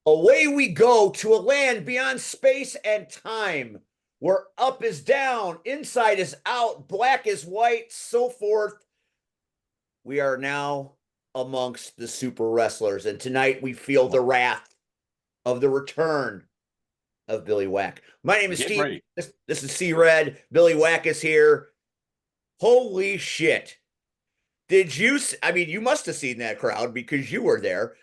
Away we go to a land beyond space and time, where up is down, inside is out, black is white, so forth. We are now amongst the super wrestlers, and tonight we feel the wrath of the return of Billy Whack. My name is Get Steve. ready. This is C Red. Billy Whack is here. Holy shit. Did you? I mean, you must have seen that crowd because you were there.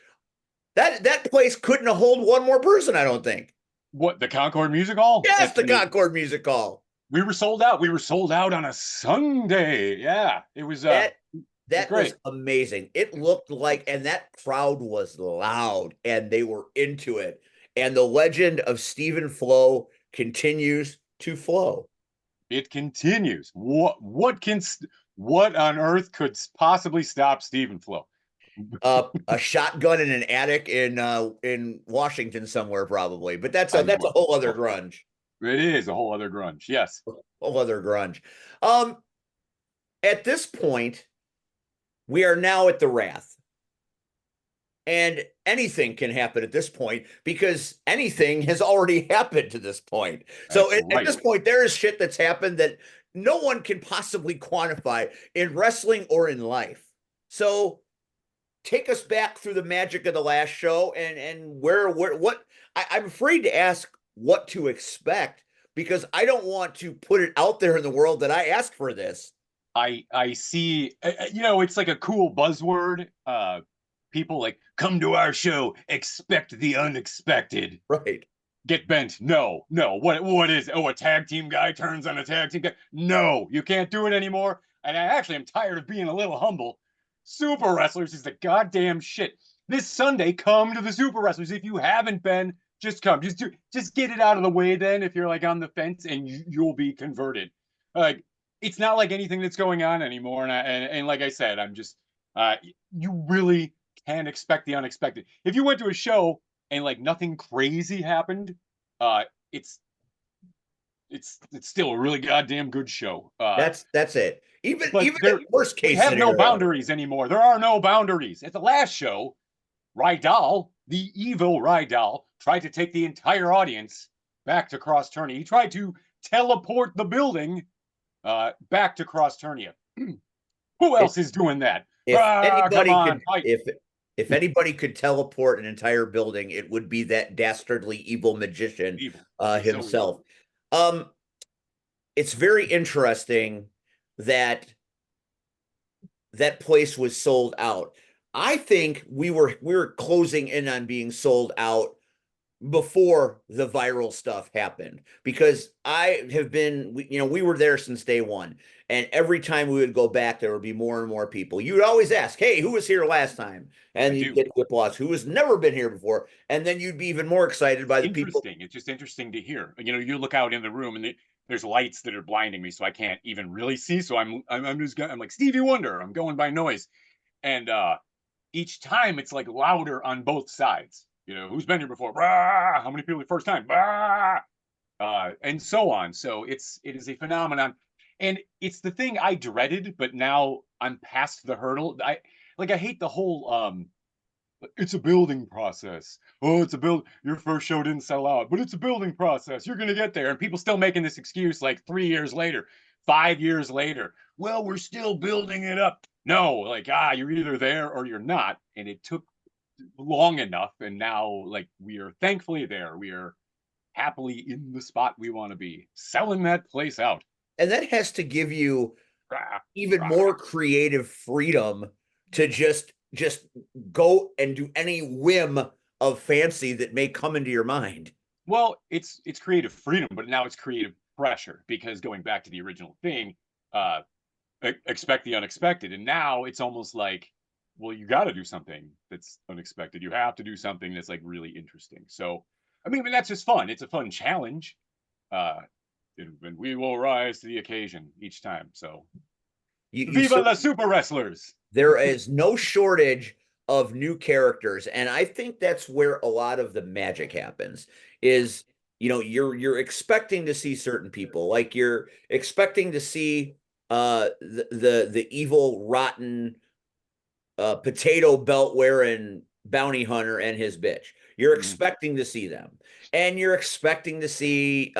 That place couldn't hold one more person, I don't think. What, the Concord Music Hall? Yes, the Concord Music Hall. We were sold out. We were sold out on a Sunday. Yeah, That it was that was great. amazing. It looked like, and that crowd was loud, and they were into it. And the legend of Stephen Flo continues to flow. It continues. What on earth could possibly stop Stephen Flo? A shotgun in an attic in Washington somewhere probably, but that's a I'm that's a whole other grunge. It is a whole other grunge. Yes. Whole other grunge. Um, at this point, we are now at the Wrath. And anything can happen at this point because anything has already happened to this point. So That's at right. this point, there is shit that's happened that no one can possibly quantify in wrestling or in life. So take us back through the magic of the last show and where what I'm afraid to ask what to expect because I don't want to put it out there in the world that I asked for this. I see. It's like a cool buzzword. People like come to our show, expect the unexpected. Right. Get bent. No, no. What is? Oh, a tag team guy turns on a tag team guy. No, you can't do it anymore. And I actually am tired of being a little humble. Super Wrestlers is the goddamn shit. This Sunday, come to the Super Wrestlers. If you haven't been, just come. Just get it out of the way. Then, if you're like on the fence, and you'll be converted. Like it's not like anything that's going on anymore. And like I said, I'm just you really can't expect the unexpected. If you went to a show and like nothing crazy happened, uh, it's it's still a really goddamn good show. That's it. Even But even in worst we case have no scenario. boundaries anymore. There are no boundaries. At the last show, Rydal, the evil Rydal, tried to take the entire audience back to Cross Turnia. He tried to teleport the building back to Cross Turnia. Who else is doing that? If Come anybody on, could fight. if anybody could teleport an entire building, it would be that dastardly evil magician Evil. He's so himself. evil. Um, it's very interesting that that place was sold out. I think we were closing in on being sold out before the viral stuff happened because I have been, we were there since day one. And every time we would go back, there would be more and more people. You would always ask, hey, who was here last time? I And you'd do. get the applause, who has never been here before. And then you'd be even more excited It's by the people. interesting. It's just interesting to hear. You look out in the room and there's lights that are blinding me, so I can't even really see. So I'm like Stevie Wonder. I'm going by noise, and each time it's like louder on both sides. Who's been here before? Bah! How many people the first time? Bah! And so on. So it is a phenomenon, and it's the thing I dreaded, but now I'm past the hurdle. I hate the whole it's a building process. Oh, it's a build. Your first show didn't sell out, but it's a building process. You're gonna get there, and people still making this excuse like 3 years later, 5 years later. Well, we're still building it up. No, like you're either there or you're not, and it took long enough, and now like we are thankfully there. We are happily in the spot we want to be, selling that place out. And that has to give you Rah, even rah. more creative freedom to just go and do any whim of fancy that may come into your mind. Well, it's creative freedom, but now it's creative pressure because going back to the original thing, uh, expect the unexpected, and now it's almost like, well, you got to do something that's unexpected. You have to do something that's like really interesting. So, I mean, that's just fun. It's a fun challenge, uh, and we will rise to the occasion each time. So, You viva la super wrestlers! there is no shortage of new characters, and I think that's where a lot of the magic happens. Is you're expecting to see certain people, like you're expecting to see the evil rotten potato belt wearing Bounty Hunter and his bitch. You're Mhm. expecting to see them, and you're expecting to see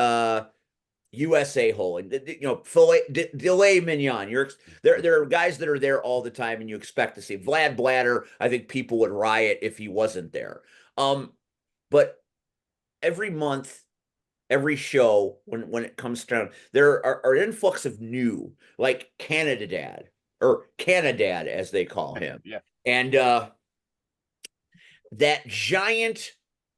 USA Hole and Delay Mignon. There are guys that are there all the time, and you expect to see Vlad Blatter. I think people would riot if he wasn't there. But every month, every show, when it comes down, there are an influx of new, like Canada Dad or Canadad as they call him, Yeah. and that giant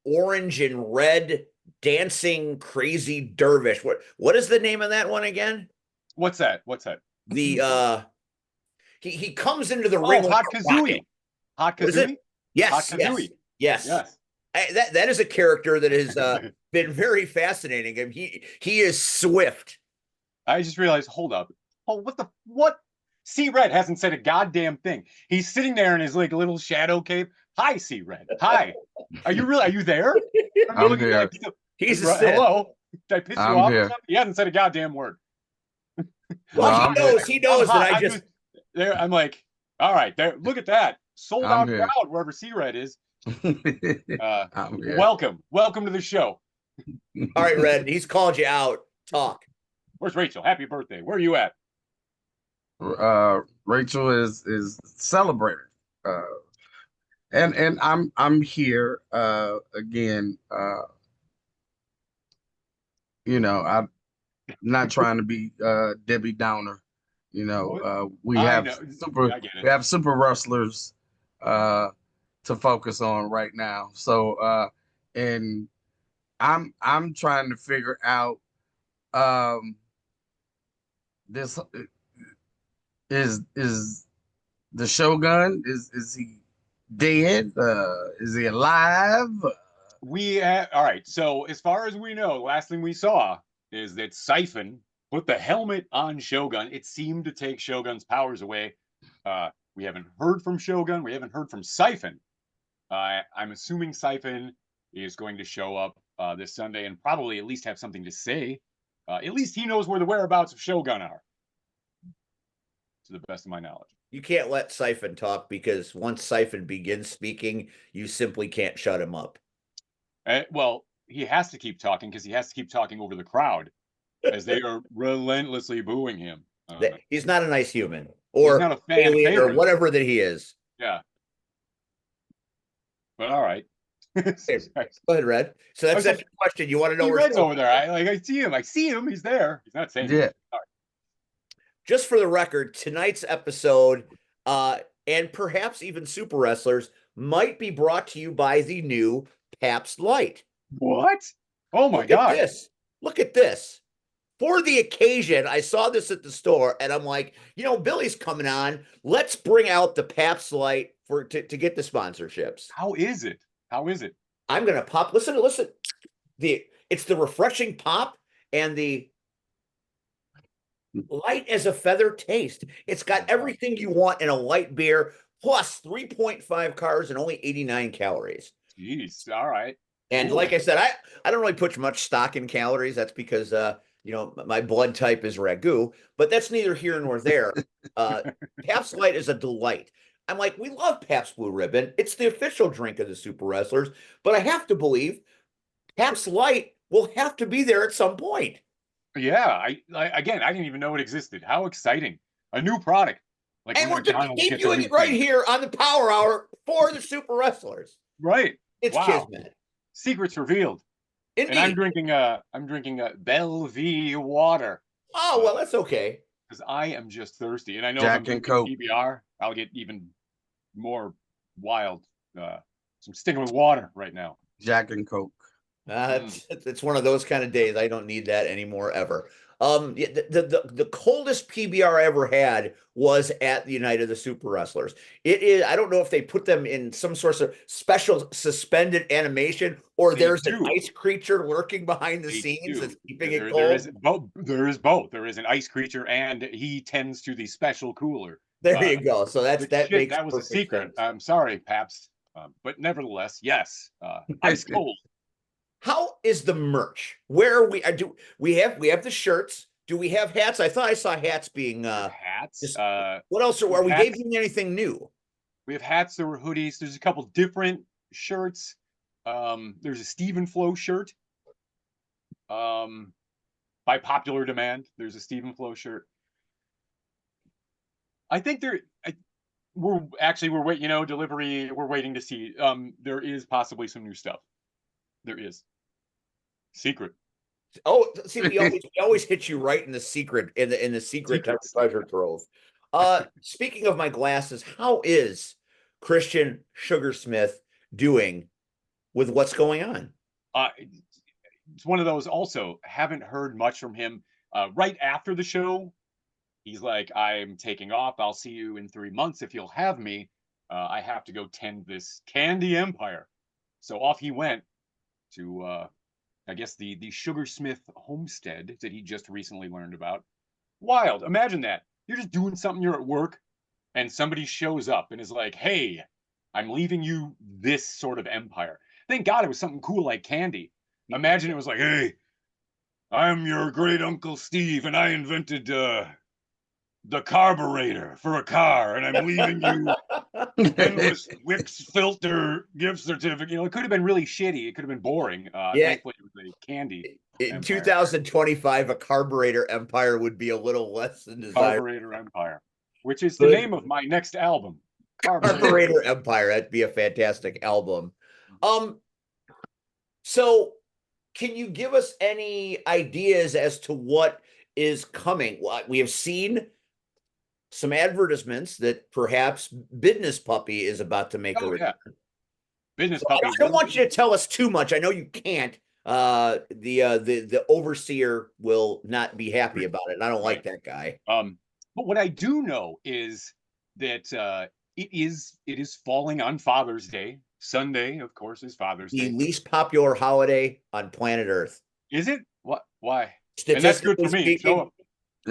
orange and red dancing crazy dervish. What is the name of that one again? What's that? What's that? The he comes into the Oh, ring like Hot a rocket. Kazooie. Hot What is it? Kazooie? Hot Yes, yes, Kazooie. yes. Yes. That is a character that has been very fascinating. And he is swift. I just realized, hold up. Oh, what? C Red hasn't said a goddamn thing. He's sitting there in his like little shadow cape. Hi, C Red. Hi. Are you there? I'm I'm looking here. like, He's a Sith. hello. Did I piss you I'm off or here. something? He hasn't said a goddamn word. No, Well, he I'm knows. here. He I'm knows that hot. I just there. I'm like, all right, there. Look at that. Sold I'm out here. crowd wherever C Red is. I'm here. Welcome to the show. all right, Red. He's called you out. Talk. Where's Rachel? Happy birthday. Where are you at? Rachel is celebrating. Uh, and I'm here again. I'm not trying to be Debbie Downer. We I have know. super I get we it. have super wrestlers to focus on right now. So and I'm trying to figure out um this is the Shogun, is he dead? Is he alive? All right. So as far as we know, the last thing we saw is that Siphon put the helmet on Shogun. It seemed to take Shogun's powers away. We haven't heard from Shogun. We haven't heard from Siphon. I'm assuming Siphon is going to show up this Sunday and probably at least have something to say. At least he knows where the whereabouts of Shogun are, to the best of my knowledge. You can't let Siphon talk because once Siphon begins speaking, you simply can't shut him up. Well, he has to keep talking because he has to keep talking over the crowd as they are relentlessly booing him. He's not a nice human He's or not a fan alien or favorite. whatever that he is. Yeah. But all right. Hey, go ahead, Red. So that's your question. You want to know where Red's over there. I see him. I see him. He's there. He's not saying Yeah. just for the record, tonight's episode, and perhaps even Super Wrestlers, might be brought to you by the new Pabst Light. What? Oh my God. Look at this. For the occasion, I saw this at the store, and I'm like, Billy's coming on. Let's bring out the Pabst Light to get the sponsorships. How is it? How is it? I'm gonna pop. Listen. It's the refreshing pop and the light as a feather taste. It's got everything you want in a light beer, plus 3.5 carbs and only 89 calories. Jeez. All right. And Cool. like I said, I don't really put much stock in calories. That's because my blood type is ragu, but that's neither here nor there. Pabst Light is a delight. I'm like, we love Pabst Blue Ribbon. It's the official drink of the Super Wrestlers, but I have to believe Pabst Light will have to be there at some point. Yeah. I didn't even know it existed. How exciting! A new product. Like, and we're debuting it right here on the Power Hour for the Super Wrestlers. Right. It's Kismet. Secrets revealed. Indeed. And I'm drinking Bellevue water. Oh, well, that's okay. Because I am just thirsty. And I know Jack if I'm and Coke. PBR, I'll get even more wild. So I'm sticking with water right now. Jack and Coke. It's one of those kind of days. I don't need that anymore ever. The coldest PBR I ever had was at the Night of the Super Wrestlers. It is. I don't know if they put them in some sort of special suspended animation, or there's an ice creature lurking behind the scenes that's keeping it cold. There is both. There is an ice creature, and he tends to the special cooler. There you go. So that was a secret. Sense. I'm sorry, Pabst, but nevertheless, yes, ice cold. How is the merch? Where are we? We have the shirts? Do we have hats? I thought I saw hats being hats. What else are we debuting anything new? We have hats. There were hoodies. There's a couple different shirts. There's a Stephen Flow shirt. By popular demand, there's a Stephen Flow shirt. I think we're waiting, delivery. We're waiting to see. There is possibly some new stuff. There is secret. Oh, see, we always hit you right in the secret secret treasure trove. Speaking of my glasses, how is Christian Sugarsmith doing with what's going on? It's one of those. Also, haven't heard much from him. Right after the show, he's like, "I'm taking off. I'll see you in 3 months if you'll have me. I have to go tend this candy empire." So off he went to, I guess, the Sugarsmith homestead that he just recently learned about. Wild. Imagine that. You're just doing something, you're at work, and somebody shows up and is like, "Hey, I'm leaving you this sort of empire." Thank God it was something cool like candy. Imagine it was like, "Hey, I'm your great uncle Steve, and I invented the carburetor for a car, and I'm leaving you endless Wix filter gift certificate." It could have been really shitty. It could have been boring. Thankfully, it was a candy. In empire. 2025, a carburetor empire would be a little less than desirable. Carburetor Empire, which is the name of my next album. Carburetor Empire. That'd be a fantastic album. So can you give us any ideas as to what is coming? We have seen some advertisements that perhaps Business Puppy is about to make a return. Yeah. Business Puppy. I don't want you to tell us too much. I know you can't. The overseer will not be happy about it. And I don't like that guy. But what I do know is that it is falling on Father's Day. Sunday, of course, is Father's Day. The least popular holiday on planet Earth. Is it? What? Why? And that's good for me.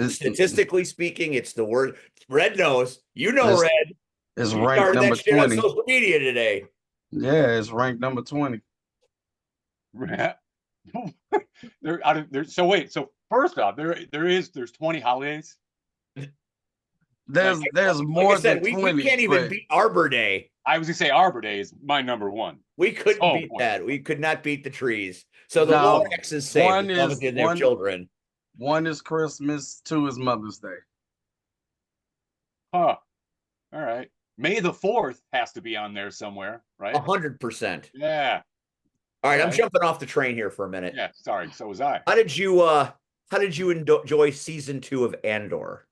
Statistically speaking, it's the word. Red knows. Red. It's ranked number 20 on social media today. Yeah, it's ranked number 20. So wait. So first off, there's 20 holidays. There's more than 20. We can't even beat Arbor Day. I was gonna say Arbor Day is my number one. We couldn't beat that. We could not beat the trees. So the Lorax is safe. One is their children. One is Christmas. Two is Mother's Day. Huh. All right. May the 4th has to be on there somewhere, right? 100%. Yeah. All right. I'm jumping off the train here for a minute. Yeah. Sorry. So was I. How did you enjoy season 2 of Andor?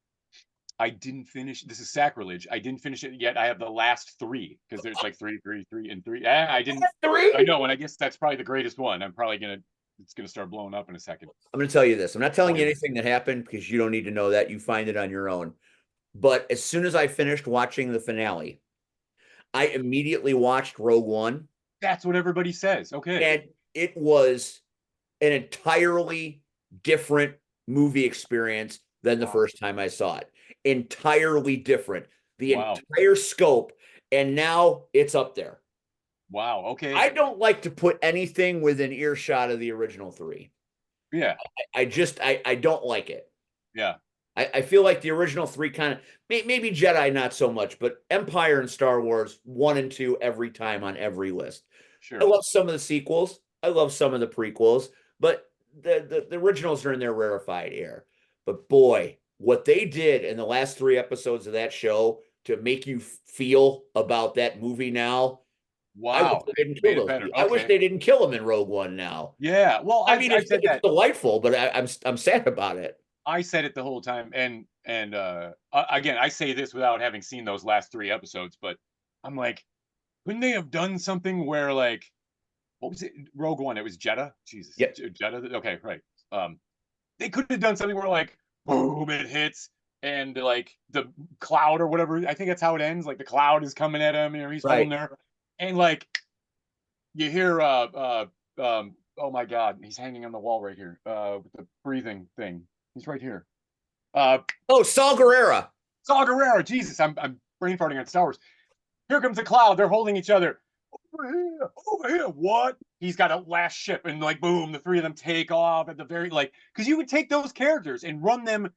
I didn't finish. This is sacrilege. I didn't finish it yet. I have the last 3 because there's like 3, and 3. I didn't. 3? I know, and I guess that's probably the greatest one. It's gonna start blowing up in a second. I'm gonna tell you this. I'm not telling you anything that happened because you don't need to know that. You find it on your own. But as soon as I finished watching the finale, I immediately watched Rogue One. That's what everybody says. Okay. And it was an entirely different movie experience than the first time I saw it. Entirely different. The entire scope. And now it's up there. Wow. Okay. I don't like to put anything within earshot of the original 3. Yeah. I don't like it. Yeah. I feel like the original 3 kind of, maybe Jedi not so much, but Empire and Star Wars 1 and 2 every time on every list. Sure. I love some of the sequels. I love some of the prequels, but the originals are in their rarefied air. But boy, what they did in the last 3 episodes of that show to make you feel about that movie now. Wow. I wish they didn't kill him in Rogue One now. Yeah. Well, I mean, it's delightful, but I'm sad about it. I said it the whole time. And again, I say this without having seen those last 3 episodes, but I'm like, couldn't they have done something where, like, what was it? Rogue One. It was Jeddah. Jesus. Yeah. Jeddah. Okay. Right. They could have done something where, like, boom, it hits. And like the cloud or whatever, I think that's how it ends. Like the cloud is coming at him, he's holding there. And like you hear oh my God, he's hanging on the wall right here with the breathing thing. He's right here. Saul Guerrero. Jesus, I'm brain farting on Star Wars. Here comes the cloud. They're holding each other. Over here. What? He's got a last ship, and like boom, the 3 of them take off at the very because you would take those characters and run them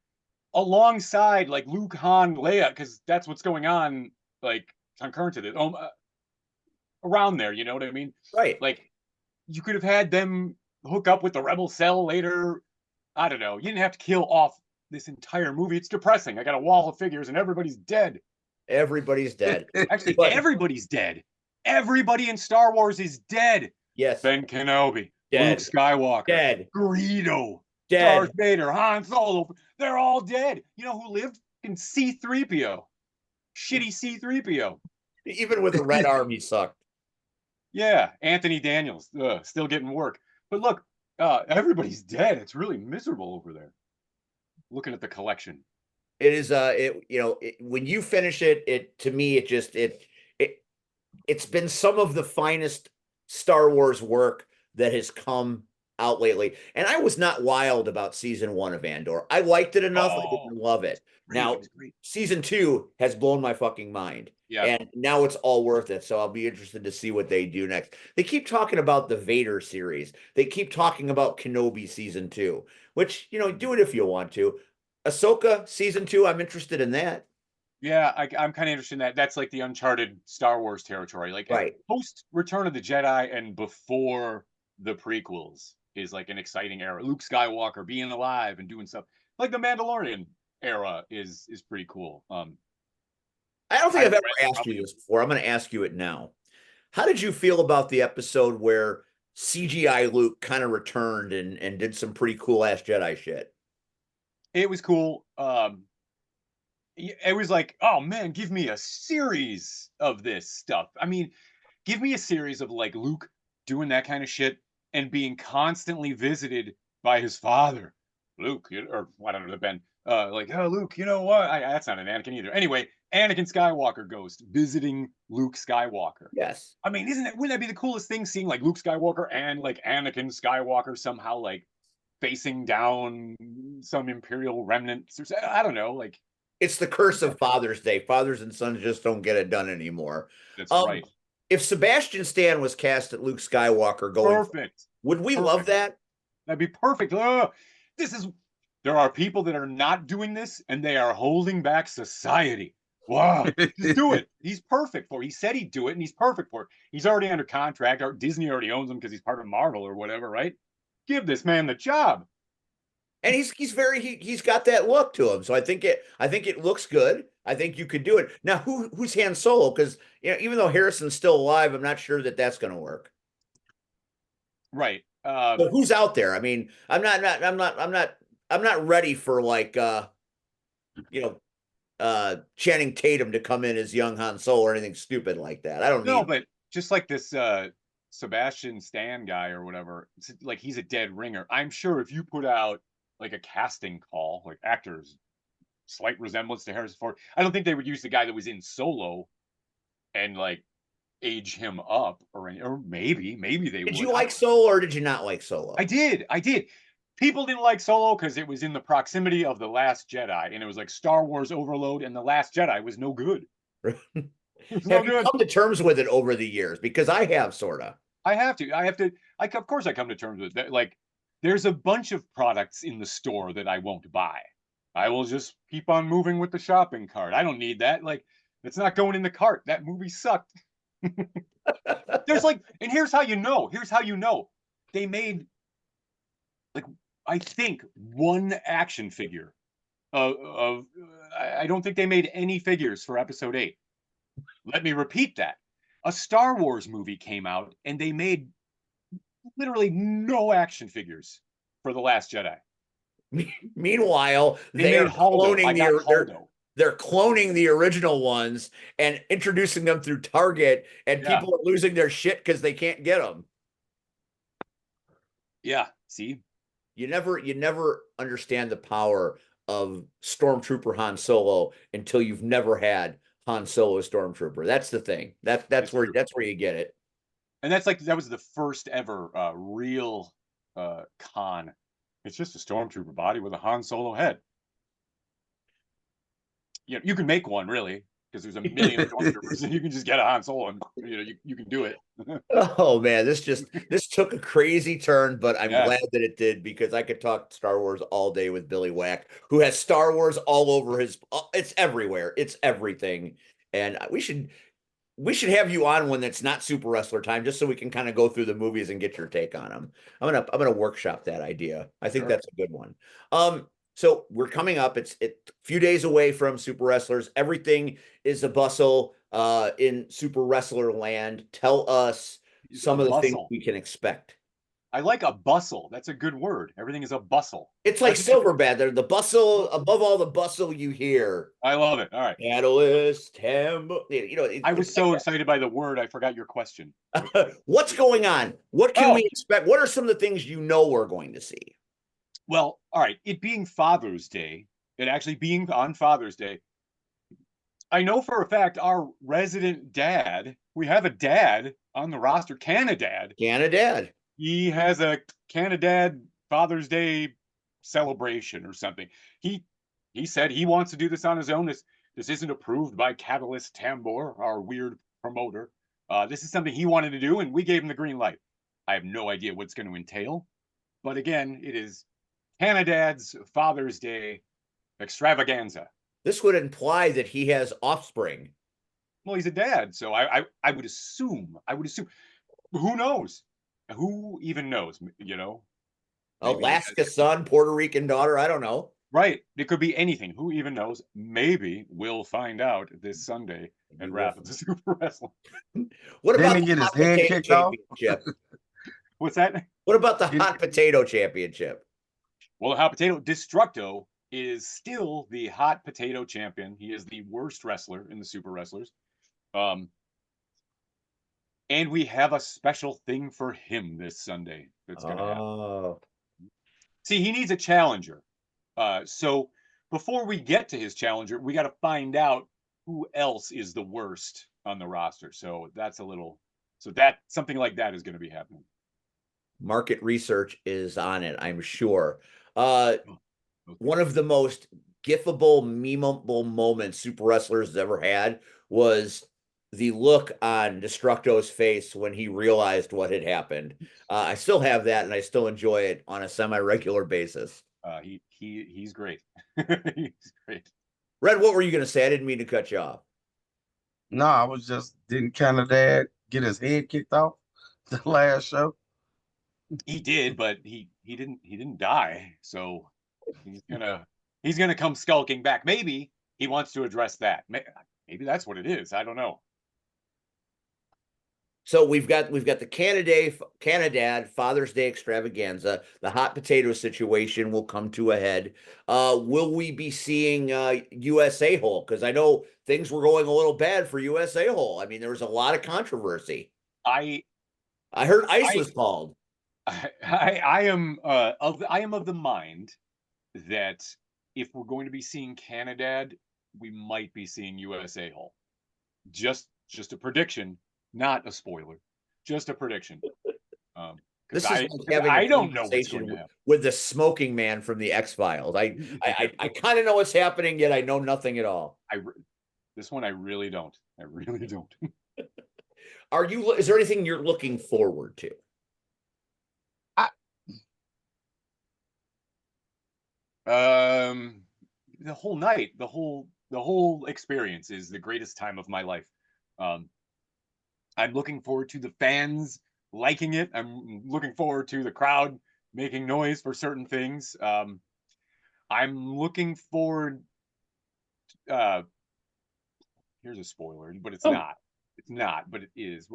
alongside like Luke, Han, Leia, because that's what's going on like concurrent to this, around there. You know what I mean? Right. Like you could have had them hook up with the rebel cell later. I don't know. You didn't have to kill off this entire movie. It's depressing. I got a wall of figures and everybody's dead. Everybody's dead. Actually, But everybody's dead. Everybody in Star Wars is dead. yes, Ben Kenobi, Luke dead, Skywalker, dead, Greedo, dead. Darth Vader, Han Solo. They're all dead. You know who lived? In C-3PO. Shitty C-3PO. Even with the Red Army sucked. Yeah, Anthony Daniels, still getting work. But look, everybody's dead. It's really miserable over there. Looking at the collection. It is when you finish it to me it's been some of the finest Star Wars work that has come out lately. And I was not wild about season 1 of Andor. I liked it enough. I didn't love it. Now, season 2 has blown my fucking mind. Yeah. And now it's all worth it. So I'll be interested to see what they do next. They keep talking about the Vader series. They keep talking about Kenobi season 2, which, do it if you want to. Ahsoka season 2, I'm interested in that. Yeah, I'm kind of interested in that. That's like the Uncharted Star Wars territory. Like right. Post Return of the Jedi and before the prequels is like an exciting era. Luke Skywalker being alive and doing stuff. Like the Mandalorian era is pretty cool. I don't think I've ever asked you this before. I'm going to ask you it now. How did you feel about the episode where CGI Luke kind of returned and did some pretty cool ass Jedi shit? It was cool. It was like, oh man, give me a series of this stuff. I mean, give me a series of like Luke doing that kind of shit and being constantly visited by his father, Luke, or I don't know, Ben. Like, oh, Luke, you know what? That's not an Anakin either. Anyway, Anakin Skywalker ghost visiting Luke Skywalker. Yes. I mean, wouldn't that be the coolest thing, seeing like Luke Skywalker and like Anakin Skywalker somehow like facing down some Imperial remnants or I don't know, like. It's the curse of Father's Day. Fathers and sons just don't get it done anymore. That's right. If Sebastian Stan was cast at Luke Skywalker going, perfect. Would we love that? That'd be perfect. There are people that are not doing this and they are holding back society. Wow. Just do it. He's perfect for it. He said he'd do it and he's perfect for it. He's already under contract. Disney already owns him because he's part of Marvel or whatever, right? Give this man the job. And he's got that look to him. So I think it looks good. I think you could do it. Now, who's Han Solo? Because even though Harrison's still alive, I'm not sure that that's going to work. Right. But who's out there? I mean, I'm not ready for like Channing Tatum to come in as young Han Solo or anything stupid like that. I don't know. But just like this Sebastian Stan guy or whatever, like he's a dead ringer. I'm sure if you put out like a casting call, like actors, slight resemblance to Harrison Ford, I don't think they would use the guy that was in Solo and like age him up or maybe they would. Did you like Solo or did you not like Solo? I did. People didn't like Solo because it was in the proximity of The Last Jedi and it was like Star Wars overload and The Last Jedi was no good. Have you come to terms with it over the years? Because I have, sort of. I have to. Of course I come to terms with that. Like, there's a bunch of products in the store that I won't buy. I will just keep on moving with the shopping cart. I don't need that. Like, it's not going in the cart. That movie sucked. There's like, and here's how you know. They made, like, I think one action figure I don't think they made any figures for episode 8. Let me repeat that. A Star Wars movie came out and they made literally no action figures for The Last Jedi. Meanwhile, they're cloning the original ones and introducing them through Target, and people are losing their shit because they can't get them. Yeah, see? You never understand the power of Stormtrooper Han Solo until you've never had Han Solo Stormtrooper. That's the thing. That's where you get it. And that was the first ever real con. It's just a Stormtrooper body with a Han Solo head. You can make one, really, because there's a million Stormtroopers, and you can just get a Han Solo, and you can do it. Oh man, this took a crazy turn, but I'm glad that it did, because I could talk Star Wars all day with Billy Wack, who has Star Wars all over it's everywhere, it's everything, and we should. we should have you on when that's not Super Wrestler time, just so we can kind of go through the movies and get your take on them. I'm gonna workshop that idea. I think Sure. that's a good one. So we're coming up. It's a few days away from Super Wrestlers. Everything is a bustle in Super Wrestler land. Tell us A some of the things bustle. we can expect. I like a bustle. That's a good word. Everything is a bustle. It's like Silverbad. They're the bustle above all the bustle you hear. I love it. All right. Catalyst, Tambo. You know, I was it's so like excited by the word, I forgot your question. what's going on? What can Oh, we expect? What are some of the things you know we're going to see? well, all right. It being Father's Day, it actually being on Father's Day, I know for a fact our resident dad, we have a dad on the roster, Canadad. Canadad. He has a Canadad Father's Day celebration or something. He he said he wants to do this on his own. This isn't approved by Catalyst Tambor, our weird promoter. This is something he wanted to do, and we gave him the green light. I have no idea what it's going to entail, but again, it is Canadad's Father's Day extravaganza. This would imply that he has offspring. Well, he's a dad, so I would assume. I would assume. Who knows? Who even knows? You know, maybe he Alaska has, son, Puerto Rican daughter. I don't know. right. It could be anything. Who even knows? Maybe we'll find out this Sunday at Maybe we'll Rapids Super Wrestling. What Didn't about he the get his hot head potato kicked off? championship? What's that? What about the Didn't- hot potato championship? Well, the hot potato Destructo is still the hot potato champion. He is the worst wrestler in the Super Wrestlers. Um, and we have a special thing for him this Sunday that's going to happen. Oh, See, he needs a challenger. So before we get to his challenger, we got to find out who else is the worst on the roster. So that's a little, so that something like that is going to be happening. market research is on it, I'm sure. One of the most gifable, memeable moments Super Wrestlers has ever had was the look on Destructo's face when he realized what had happened. I still have that, and I still enjoy it on a semi-regular basis. He's great. He's great. Red, what were you going to say? I didn't mean to cut you off. No, I was just didn't Canadad get his head kicked off the last show? He did, but he didn't die. So he's gonna come skulking back. Maybe he wants to address that. Maybe that's what it is. I don't know. So we've got the Canadad Father's Day extravaganza. The hot potato situation will come to a head. Will we be seeing USA Hole? Because I know things were going a little bad for USA Hole. I mean, there was a lot of controversy. I heard ice was called. I am of the mind that if we're going to be seeing Canadad, we might be seeing USA Hole. Just a prediction, not a spoiler. Just a prediction. This is like I don't know what's going to happen with the smoking man from the X-Files. I kind of know what's happening, yet I know nothing at all. This one I really don't. I really don't. Is there anything you're looking forward to? The whole night, the whole experience is the greatest time of my life. I'm looking forward to the fans liking it. I'm looking forward to the crowd making noise for certain things. I'm looking forward. Here's a spoiler, but it's not. It's not, but it is.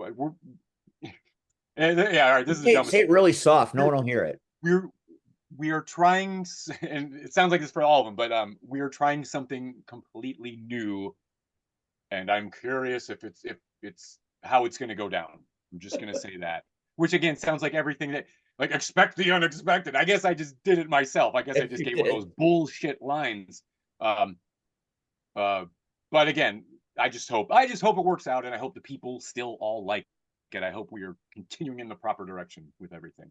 Yeah, all right. This is say it really soft. No one will hear it. We are trying, and it sounds like this for all of them, but we are trying something completely new, and I'm curious if it's how it's going to go down. I'm just going to say that, which again sounds like everything that like expect the unexpected. I guess I just did it myself. I guess I just gave one of those bullshit lines. But again, I just hope it works out, and I hope the people still all like it. I hope we are continuing in the proper direction with everything.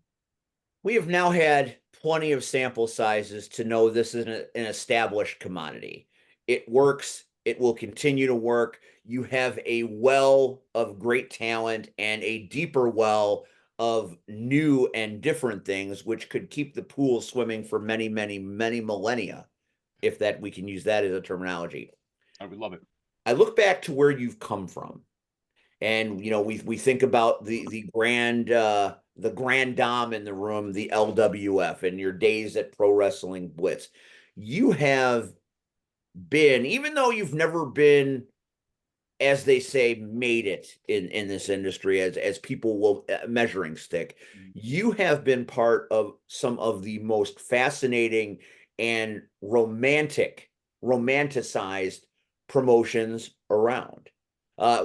We have now had plenty of sample sizes to know this is an established commodity. It works. It will continue to work. You have a well of great talent and a deeper well of new and different things, which could keep the pool swimming for many, many, many millennia, if that we can use that as a terminology. I would love it. I look back to where you've come from, And we think about the grand dame in the room, the LWF, and your days at Pro Wrestling Blitz. You have been, even though you've never been, as they say, made it in this industry as people will measuring stick, you have been part of some of the most fascinating and romanticized promotions around.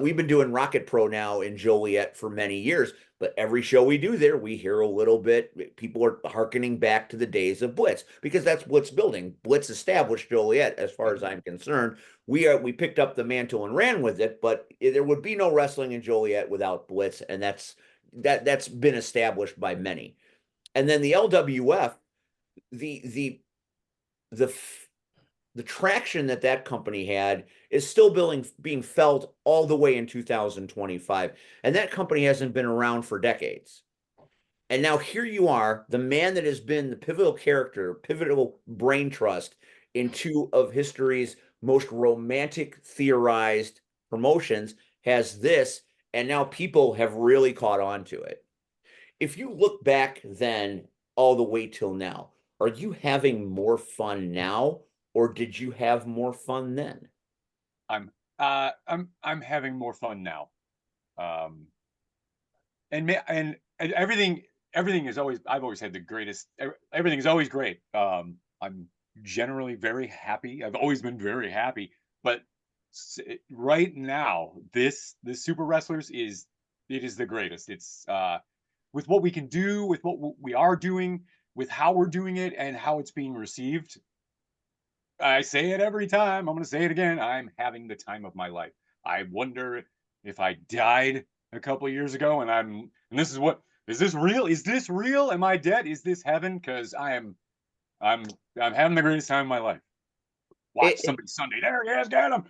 We've been doing Rocket Pro now in Joliet for many years, but every show we do there, we hear a little bit. People are hearkening back to the days of Blitz because that's Blitz building. Blitz established Joliet, as far as I'm concerned. We picked up the mantle and ran with it, but there would be no wrestling in Joliet without Blitz, and that's been established by many. And then the LWF, the the the traction that company had is still being felt all the way in 2025, and that company hasn't been around for decades. And now here you are, the man that has been the pivotal character, pivotal brain trust in two of history's most romantic theorized promotions, has this, and now people have really caught on to it. If you look back then all the way till now, are you having more fun now, or did you have more fun then? I'm having more fun now. And everything is always, I've always had the greatest, everything is always great. I'm generally very happy. I've always been very happy, but right now, this Super Wrestlers is the greatest. It's with what we can do, with what we are doing, with how we're doing it, and how it's being received. I say it every time. I'm going to say it again. I'm having the time of my life. I wonder if I died a couple of years ago and this is this real? Is this real? Am I dead? Is this heaven? Because I'm having the greatest time of my life. Watch somebody Sunday. There he is, get him.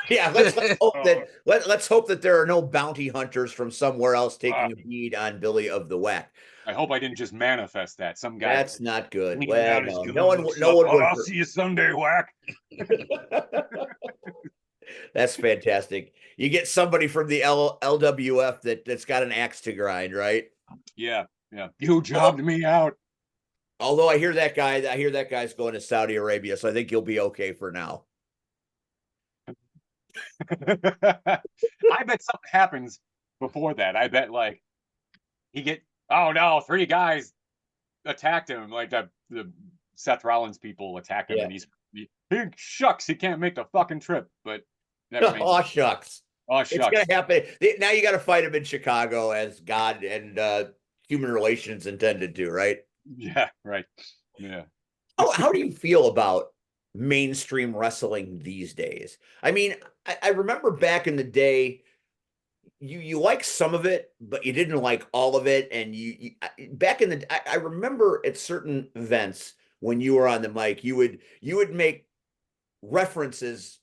Yeah, let's hope that there are no bounty hunters from somewhere else taking a bead on Billy of the Whack. I hope I didn't just manifest that. Some guy That's not good. Well, no, no one would. I'll see you Sunday, Whack. That's fantastic. You get somebody from the LWF that's got an axe to grind, right? Yeah. You jobbed me out. Although I hear that guy's going to Saudi Arabia, so I think you'll be okay for now. I bet something happens before that. I bet like oh no, 3 guys attacked him, like the Seth Rollins people attacked him, and he shucks, he can't make the fucking trip. But oh shucks, it's gonna happen. Now you got to fight him in Chicago as God and human relations intended to, right? Yeah, right. Yeah. How do you feel about mainstream wrestling these days? I mean, I remember back in the day, you liked some of it, but you didn't like all of it. And back in I remember at certain events when you were on the mic, you would make references,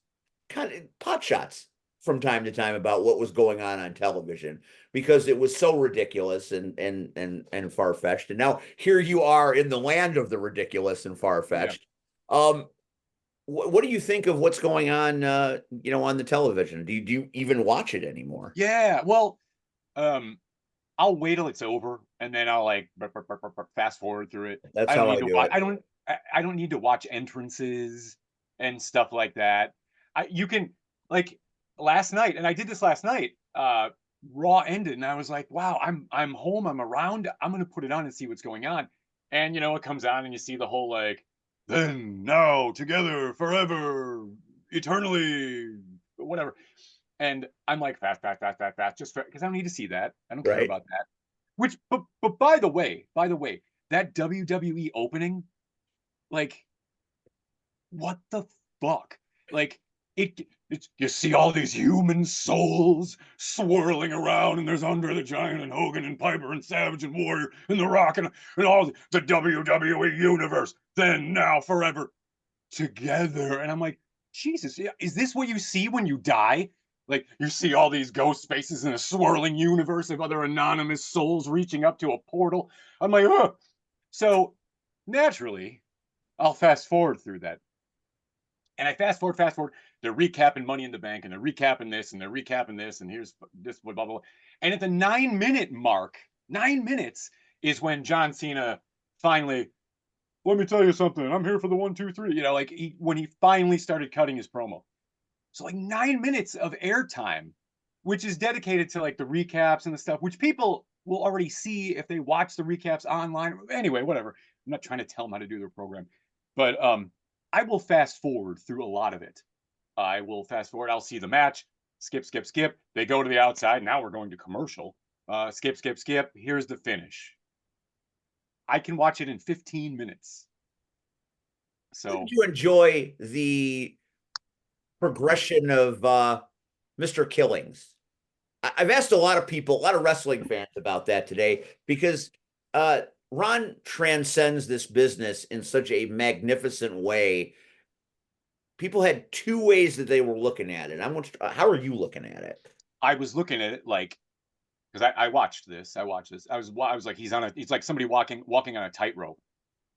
kind of pot shots from time to time about what was going on television because it was so ridiculous and far-fetched. And now here you are in the land of the ridiculous and far-fetched. Yeah. What do you think of what's going on, on the television? Do you even watch it anymore? Yeah, well, I'll wait till it's over and then I'll like fast forward through it. That's how I do it. I don't need to watch entrances and stuff like that. You can, like, last night, and I did this last night. Raw ended, and I was like, wow, I'm home, I'm around. I'm gonna put it on and see what's going on. And it comes on, and you see the whole like, then, now, together, forever, eternally, whatever. And I'm like, fast, just because I don't need to see that. I don't care about that. But by the way, that WWE opening, like, what the fuck? Like, it's you see all these human souls swirling around, and there's Andre the Giant and Hogan and Piper and Savage and Warrior and The Rock and all the WWE universe, then, now, forever, together. And I'm like, Jesus, is this what you see when you die? Like, you see all these ghost faces in a swirling universe of other anonymous souls reaching up to a portal. I'm like, oh. So naturally, I'll fast forward through that. And I fast forward. they're recapping Money in the Bank, and they're recapping this, and they're recapping this, and here's this, blah, blah, blah. And at the 9-minute mark, 9 minutes is when John Cena finally, let me tell you something, I'm here for the 1, 2, 3. You know, like when he finally started cutting his promo. So like 9 minutes of airtime, which is dedicated to like the recaps and the stuff, which people will already see if they watch the recaps online. Anyway, whatever. I'm not trying to tell them how to do their program, but I will fast forward through a lot of it. I will fast forward. I'll see the match. Skip, skip, skip. They go to the outside. Now we're going to commercial. Skip, skip, skip. Here's the finish. I can watch it in 15 minutes. So did you enjoy the progression of Mr. Killings? I've asked a lot of people, a lot of wrestling fans about that today, because Ron transcends this business in such a magnificent way. People had two ways that they were looking at it. How are you looking at it? I was looking at it like, because I watched this. I watched this. I was like, he's like somebody walking on a tightrope.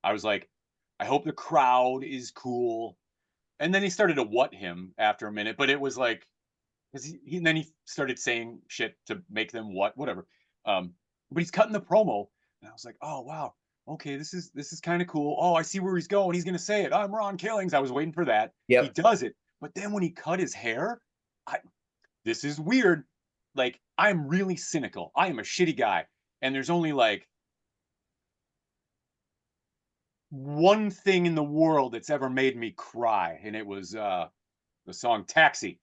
I was like, I hope the crowd is cool. And then he started to what him after a minute, but it was like, because then he started saying shit to make them whatever. But he's cutting the promo, and I was like, oh wow, okay, this is kind of cool. Oh, I see where he's going. He's gonna say it. I'm Ron Killings. I was waiting for that. Yep. He does it, but then when he cut his hair, this is weird. Like, I'm really cynical. I am a shitty guy, and there's only like one thing in the world that's ever made me cry, and it was the song Taxi.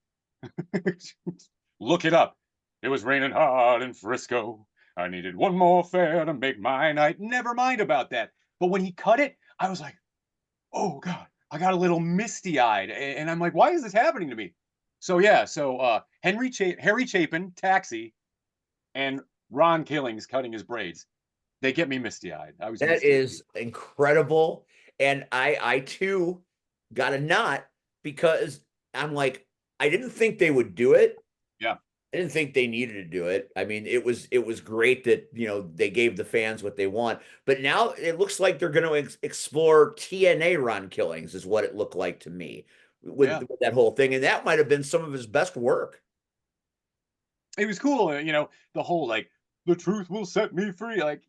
Look it up. It was raining hard in Frisco. I needed one more fare to make my night. Never mind about that. But when he cut it, I was like, oh God, I got a little misty-eyed. And I'm like, why is this happening to me? So yeah, Harry Chapin, Taxi, and Ron Killings cutting his braids. They get me misty-eyed. That is incredible. And I too got a knot because I'm like, I didn't think they would do it. Yeah. I didn't think they needed to do it. I mean, it was great that, they gave the fans what they want. But now it looks like they're going to explore TNA Ron Killings is what it looked like to me with that whole thing. And that might have been some of his best work. It was cool, the whole like, the truth will set me free. Like,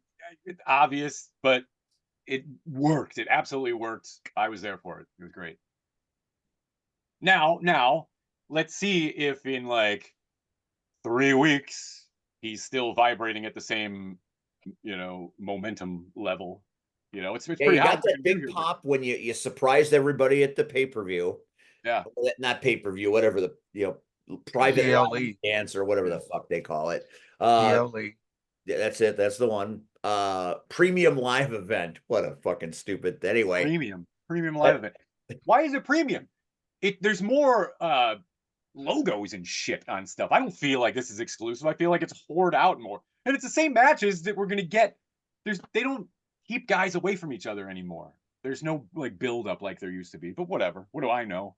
it's obvious, but it worked. It absolutely worked. I was there for it. It was great. Now, let's see if in like 3 weeks he's still vibrating at the same, momentum level. It's pretty you hot. got that big pop when you surprised everybody at the pay-per-view. Yeah. Not pay-per-view, whatever the private dance or whatever the fuck they call it. That's it. That's the one. Premium live event. What a fucking stupid. Anyway. Premium live event. Why is it premium? There's more logos and shit on stuff. I don't feel like this is exclusive. I feel like it's hoard out more. And it's the same matches that we're gonna get. They don't keep guys away from each other anymore. There's no like build up like there used to be. But whatever. What do I know?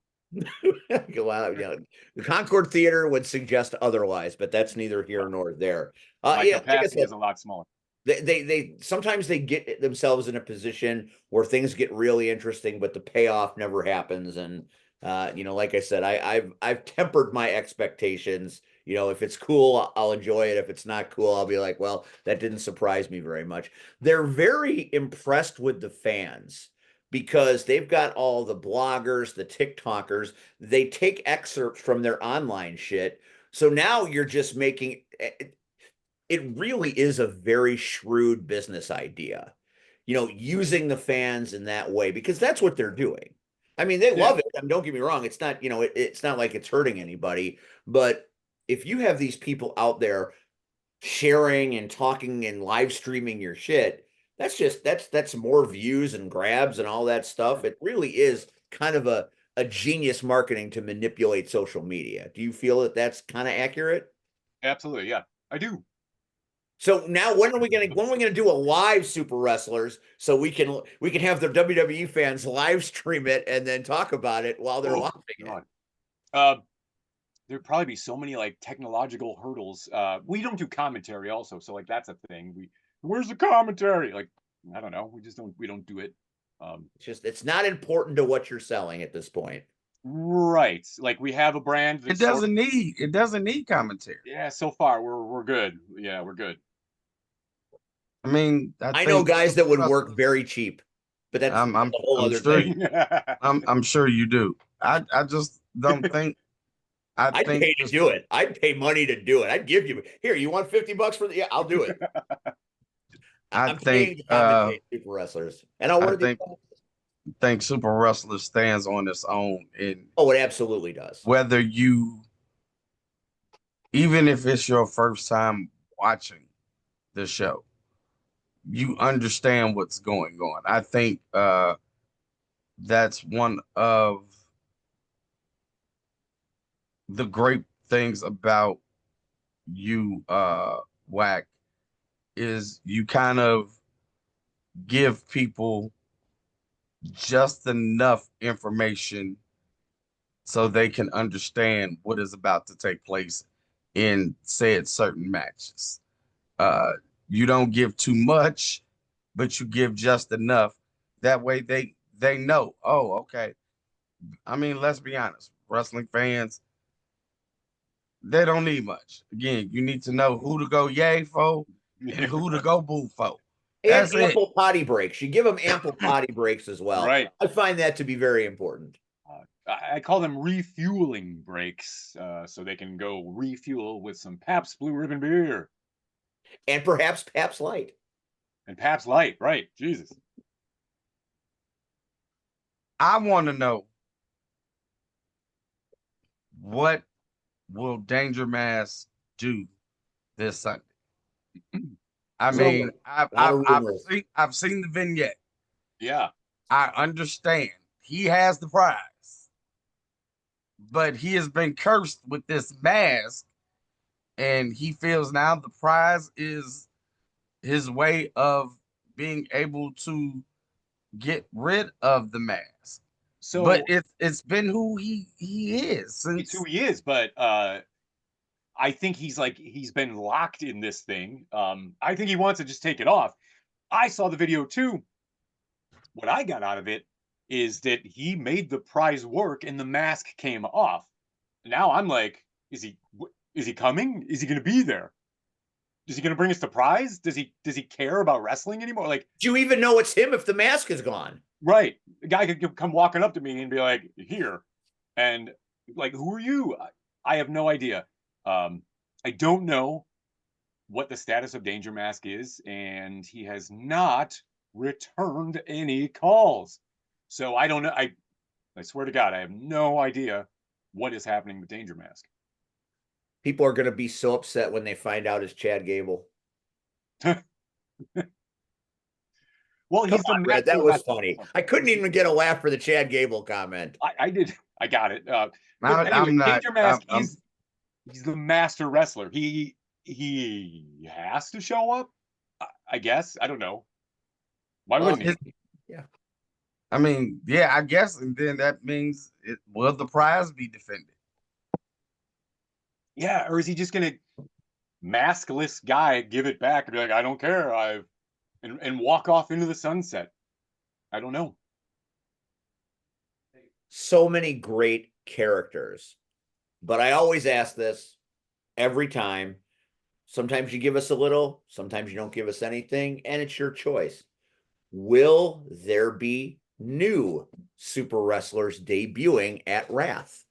Well, the Concord Theater would suggest otherwise, but that's neither here nor there. My capacity is a lot smaller. They sometimes they get themselves in a position where things get really interesting, but the payoff never happens. And like I said, I've tempered my expectations. If it's cool, I'll enjoy it. If it's not cool, I'll be like, well, that didn't surprise me very much. They're very impressed with the fans because they've got all the bloggers, the TikTokers. They take excerpts from their online shit. So now you're just making it really is a very shrewd business idea, using the fans in that way, because that's what they're doing. I mean, they love it. I mean, don't get me wrong. It's not, it's not like it's hurting anybody, but if you have these people out there sharing and talking and live streaming your shit, that's more views and grabs and all that stuff. It really is kind of a genius marketing to manipulate social media. Do you feel that that's kind of accurate? Absolutely. Yeah, I do. So now when are we gonna do a live Super Wrestlers so we can have the WWE fans live stream it and then talk about it while they're watching it? There'd probably be so many like technological hurdles. We don't do commentary also, so like that's a thing. Where's the commentary? Like, I don't know. We don't do it. It's not important to what you're selling at this point. Right. Like we have a brand It that's sort of, doesn't need commentary. yeah, so far we're good. Yeah, we're good. I mean, I I know think guys Super that would work Wrestler. very cheap, but that's a whole I'm other sure thing. I'm sure you do. I just don't think. I I'd think pay to just do it. I'd pay money to do it. I'd give you here. You want $50 for the? Yeah, I'll do it. I I'm think paying to commentate Super Wrestlers, and I'll I wear the. think Super Wrestler stands on its own in Oh, it absolutely does. whether you, even if it's your first time watching the show, you understand what's going on. I think that's one of the great things about you, Whack, is you kind of give people just enough information so they can understand what is about to take place in said certain matches. Uh, you don't give too much, but you give just enough. That way they know. Oh, okay. I mean, let's be honest. Wrestling fans, they don't need much. Again, you need to know who to go yay for and who to go boo for. And That's it. ample potty breaks. You give them ample potty breaks as well. Right. I find that to be very important. I call them refueling breaks, so they can go refuel with some Pabst Blue Ribbon beer And perhaps Pabst Light. and Pabst Light. Right? Jesus. I want to know, what will Danger Mask do this Sunday? I mean, Rumor. A lot of rumors. I've seen the vignette. Yeah. I understand he has the prize, but he has been cursed with this mask, and he feels now the prize is his way of being able to get rid of the mask. But So it's been who he is it's who since. he is, but I think he's been locked in this thing. I think he wants to just take it off. I saw the video too. What I got out of it is that he made the prize work and the mask came off. Now I'm like, is he coming? Is he going to be there? Is he going to bring us the prize? Does he care about wrestling anymore? Like, Do you even know it's him if the mask is gone? right? The guy could come walking up to me and be like, "Here," and like, who are you? I have no idea. I don't know what the status of Danger Mask is, and he has not returned any calls. So I don't know. I swear to God, I have no idea what is happening with Danger Mask. People are going to be so upset when they find out it's Chad Gable. Well, Come he's the on, Red. That master was wrestler. funny. I couldn't even get a laugh for the Chad Gable comment. I did. I got it. But anyway, I'm not. Danger Mask I'm he's the master wrestler. He has to show up. I guess. I don't know. Why wouldn't he? Yeah. I mean, yeah, I guess, and then that means will the prize be defended? Yeah, or is he just gonna maskless guy give it back and be like, I don't care, and walk off into the sunset? I don't know. So many great characters. But I always ask this every time. Sometimes you give us a little, sometimes you don't give us anything, and it's your choice. Will there be new super wrestlers debuting at Wrath?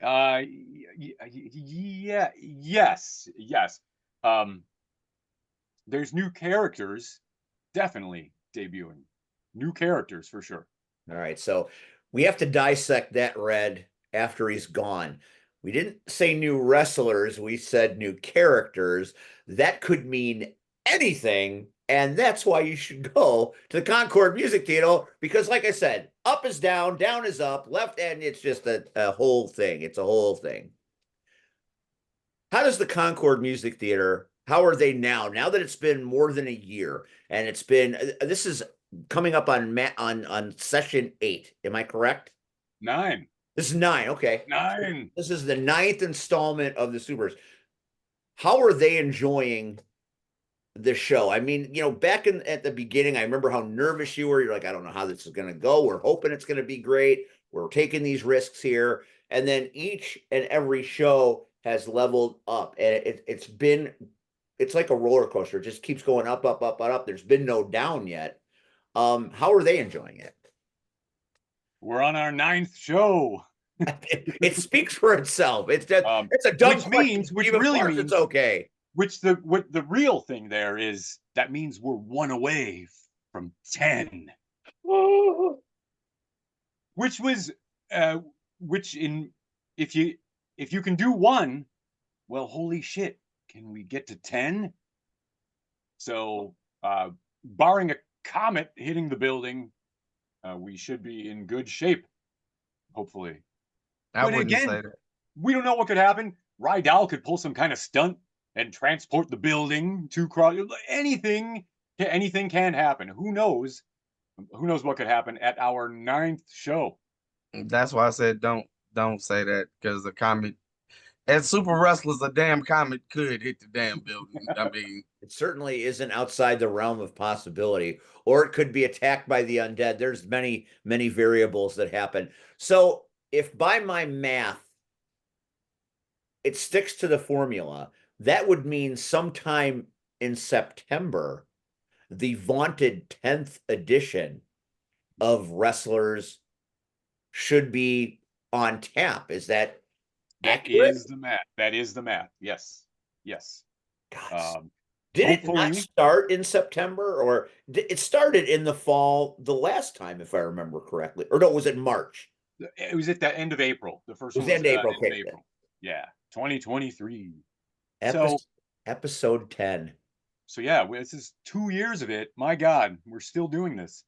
Yeah, yes. Um, there's new characters definitely debuting. New characters for sure. All right, so we have to dissect that, Red, after he's gone. We didn't say new wrestlers, we said new characters. That could mean anything, and that's why you should go to the Concord Music Theater because, like I said, up is down, down is up, left, and it's just a whole thing. It's a whole thing. How does the Concord Music Theater, how are they now? Now that it's been more than a year, and it's been this is coming up on session 8. Am I correct? 9. This is 9. Okay. 9. This is the 9th installment of the Supers. How are they enjoying the show? I mean, back at the beginning, I remember how nervous you were. You're like, I don't know how this is going to go. We're hoping it's going to be great. We're taking these risks here. And then each and every show has leveled up. And it's like a roller coaster. It just keeps going up, up, up, up, up. There's been no down yet. How are they enjoying it? We're on our 9th show. It speaks for itself. It's a dumb question. Which Even really Clark, means it's okay. what the real thing there is, that means we're 1 away from 10. Which was which in if you can do 1, well, holy shit, can we get to 10? So barring a comet hitting the building, we should be in good shape, hopefully. I But wouldn't again, say that. we don't know what could happen. Rydell could pull some kind of stunt and transport the building to cross. Anything can happen. Who knows? Who knows what could happen at our 9th show? That's why I said don't say that, because the comet, as super wrestlers, a damn comet could hit the damn building. I mean, It certainly isn't outside the realm of possibility, or it could be attacked by the undead. There's many, many variables that happen. So, if by my math, it sticks to the formula, that would mean sometime in September, the vaunted 10th edition of Wrestlers should be on tap. Is that accurate? That is the math. Yes. Yes. God, did it not start in September, or it started in the fall the last time, if I remember correctly? Or no, was it March? It was at the end of April. The first one was was end of April. end of April. Yeah, 2023. Episode 10. So yeah, this is 2 years of it. My God, we're still doing this.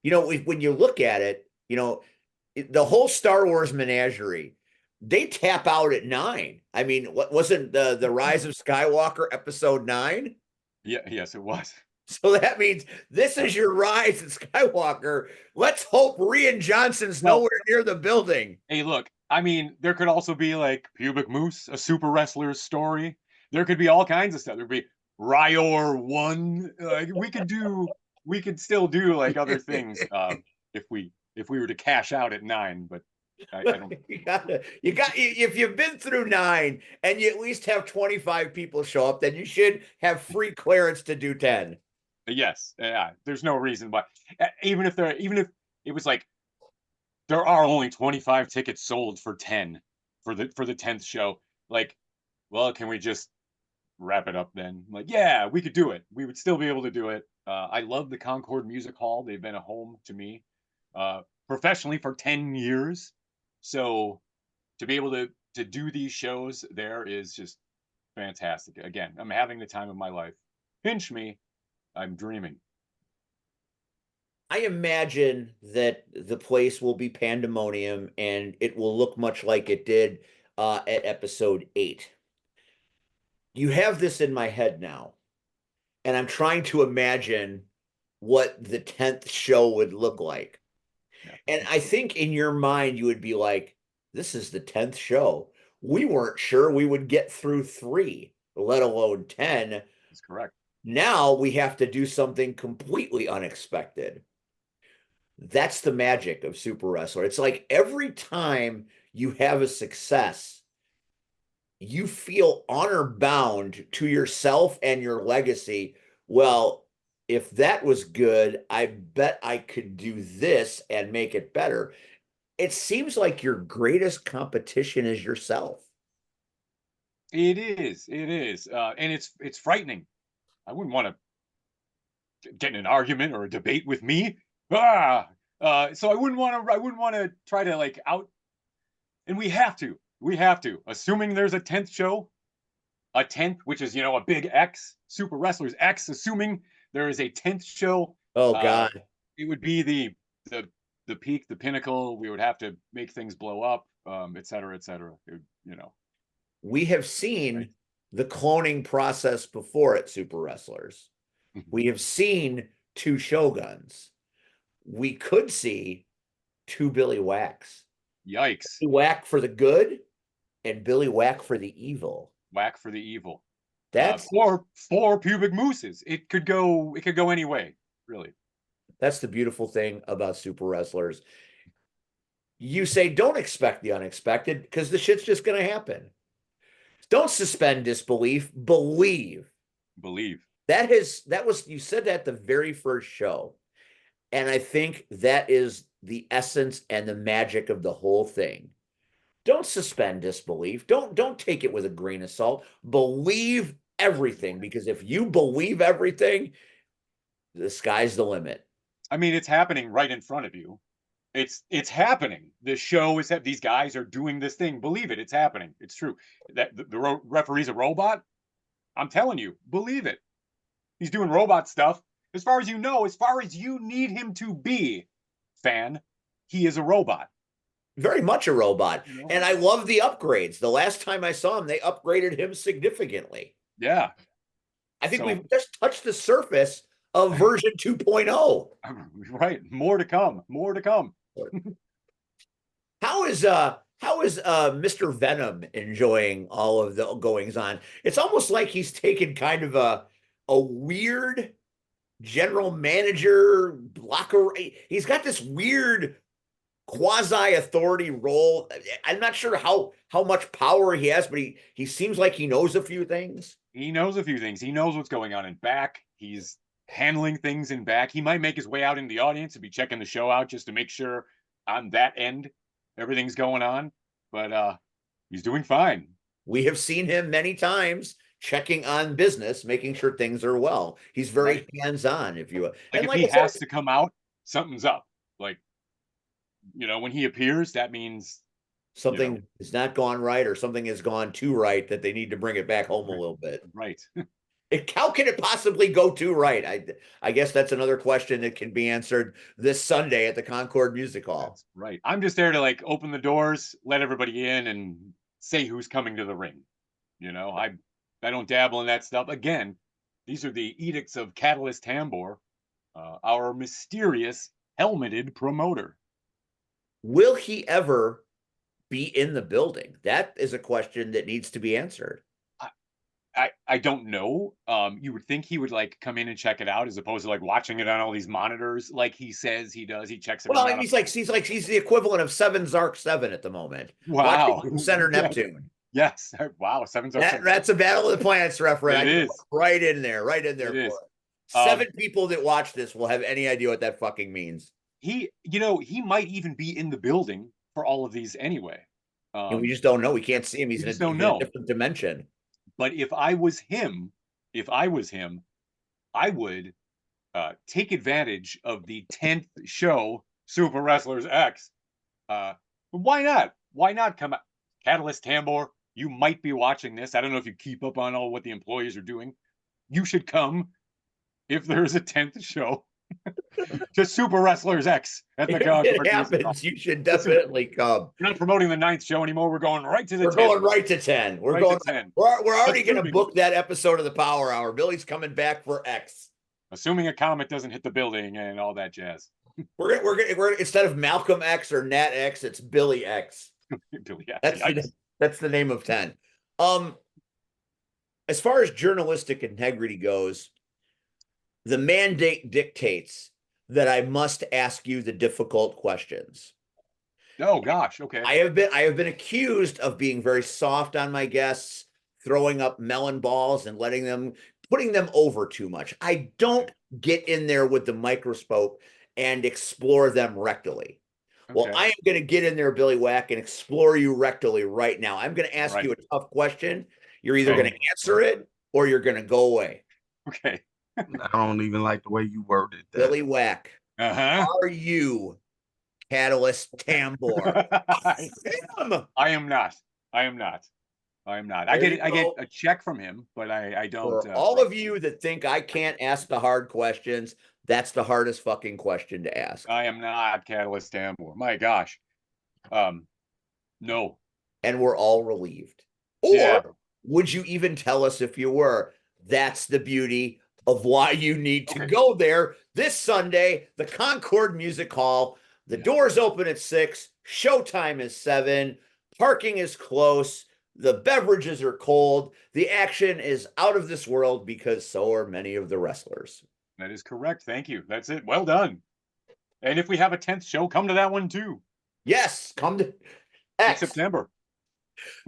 When you look at it, the whole Star Wars menagerie, they tap out at 9. I mean, what wasn't the Rise of Skywalker episode 9? Yeah, yes, it was. So that means this is your rise at Skywalker. Let's hope Rian Johnson's nowhere near the building. Hey, look, I mean, there could also be like Pubic Moose, a super wrestler's story. There could be all kinds of stuff. There'd be Ryor 1. Like we could still do like other things if we were to cash out at 9, but I don't. If you've been through 9 and you at least have 25 people show up, then you should have free clearance to do 10. Yes, yeah. There's no reason why. Even if it was like there are only 25 tickets sold for 10 for the 10th show. Like, well, can we just wrap it up then? Like, yeah, we could do it. We would still be able to do it. I love the Concord Music Hall. They've been a home to me professionally for 10 years. So to be able to do these shows there is just fantastic. Again, I'm having the time of my life. Pinch me. I'm dreaming. I imagine that the place will be pandemonium and it will look much like it did at episode 8. You have this in my head now, and I'm trying to imagine what the 10th show would look like. Yeah. And I think in your mind, you would be like, this is the 10th show. We weren't sure we would get through 3, let alone 10. That's correct. Now we have to do something completely unexpected. That's the magic of Super Wrestler. It's like every time you have a success, you feel honor bound to yourself and your legacy. Well, if that was good, I bet I could do this and make it better. It seems like your greatest competition is yourself. It is. And it's frightening. I wouldn't want to get in an argument or a debate with me. So I wouldn't want to try to like out, and we have to, assuming there's a 10th show, a 10th, which is, a big X, Super Wrestlers X, assuming there is a 10th show. Oh God. It would be the peak, the pinnacle. We would have to make things blow up, et cetera, et cetera. We have seen the cloning process before at Super Wrestlers. We have seen 2 Shoguns. We could see 2 Billy Whacks. Yikes. Billy Whack for the good and Billy Whack for the evil. Whack for the evil. That's four pubic mooses. It could go any way, really. that's the beautiful thing about super wrestlers. You say don't expect the unexpected because the shit's just going to happen. Don't suspend disbelief, believe. Believe. That was you said that the very first show. And I think that is the essence and the magic of the whole thing. Don't suspend disbelief. Don't take it with a grain of salt. Believe everything, because if you believe everything, the sky's the limit. I mean, it's happening right in front of you. It's happening. The show is that these guys are doing this thing. Believe it. It's happening. It's true. That the referee's a robot. I'm telling you, believe it. He's doing robot stuff. As far as you know, as far as you need him to be, fan, he is a robot. Very much a robot. You know? And I love the upgrades. The last time I saw him, they upgraded him significantly. Yeah. I think we've just touched the surface of version 2.0. Right. More to come. More to come. How is Mr. Venom enjoying all of the goings on? It's almost like he's taken kind of a weird general manager blocker. He's got this weird quasi authority role. I'm not sure how much power he has, but he seems like he knows a few things. He knows a few things. He knows what's going on in back. He's handling things in back. He might make his way out in the audience and be checking the show out just to make sure on that end everything's going on. But he's doing fine. We have seen him many times checking on business, making sure things are well. He's very hands-on, if you will. Like, if he has to come out, something's up. Like, when he appears, that means something has not gone right, or something has gone too right that they need to bring it back home a little bit. Right. How can it possibly go too right? I guess that's another question that can be answered this Sunday at the Concord Music Hall. That's right. I'm just there to open the doors, let everybody in, and say who's coming to the ring. I don't dabble in that stuff. Again, these are the edicts of Catalyst Tambor, our mysterious helmeted promoter. Will he ever be in the building? That is a question that needs to be answered. I don't know. You would think he would come in and check it out, as opposed to watching it on all these monitors, like he says he does. He checks it. Well, he's the equivalent of 7 Zark 7 at the moment. Wow. Center Neptune. Yes. Wow. 7 Zark. That's a Battle of the Planets reference. It is right in there. It is. 7 people that watch this will have any idea what that fucking means. He might even be in the building for all of these anyway. And we just don't know. We can't see him. He's in a different dimension. But if I was him, I would take advantage of the 10th show, Super Wrestlers X. Why not? Why not come out? Catalyst Tambor, you might be watching this. I don't know if you keep up on all what the employees are doing. You should come if there's a 10th show to Super Wrestlers X at the Concord. If it happens, you should definitely come. We're not promoting the 9th show anymore. We're going right to the 10. We're going right to 10. We're going to 10. We're already going to book that episode of the Power Hour. Billy's coming back for X. Assuming a comet doesn't hit the building and all that jazz. We're instead of Malcolm X or Nat X, it's Billy X. Billy X. That's the name of 10. As far as journalistic integrity goes, the mandate dictates that I must ask you the difficult questions. Oh gosh, okay. I have been accused of being very soft on my guests, throwing up melon balls and putting them over too much. I don't get in there with the microscope and explore them rectally. Okay. Well, I am going to get in there, Billy Whack, and explore you rectally right now. I'm going to ask you a tough question. You're either going to answer it or you're going to go away. Okay. I don't even like the way you worded that. Billy Whack, are you Catalyst Tambor? I am not. I get a check from him, but I don't. For all of you that think I can't ask the hard questions, that's the hardest fucking question to ask. I am not Catalyst Tambor. My gosh. No. And we're all relieved. Or would you even tell us if you were? That's the beauty of why you need to go there this Sunday, the Concord Music Hall. The doors open at 6. Showtime is 7. Parking is close. The beverages are cold. The action is out of this world because so are many of the wrestlers. That is correct. Thank you. That's it. Well done. And if we have a 10th show, come to that one too. Yes, come to In X. September.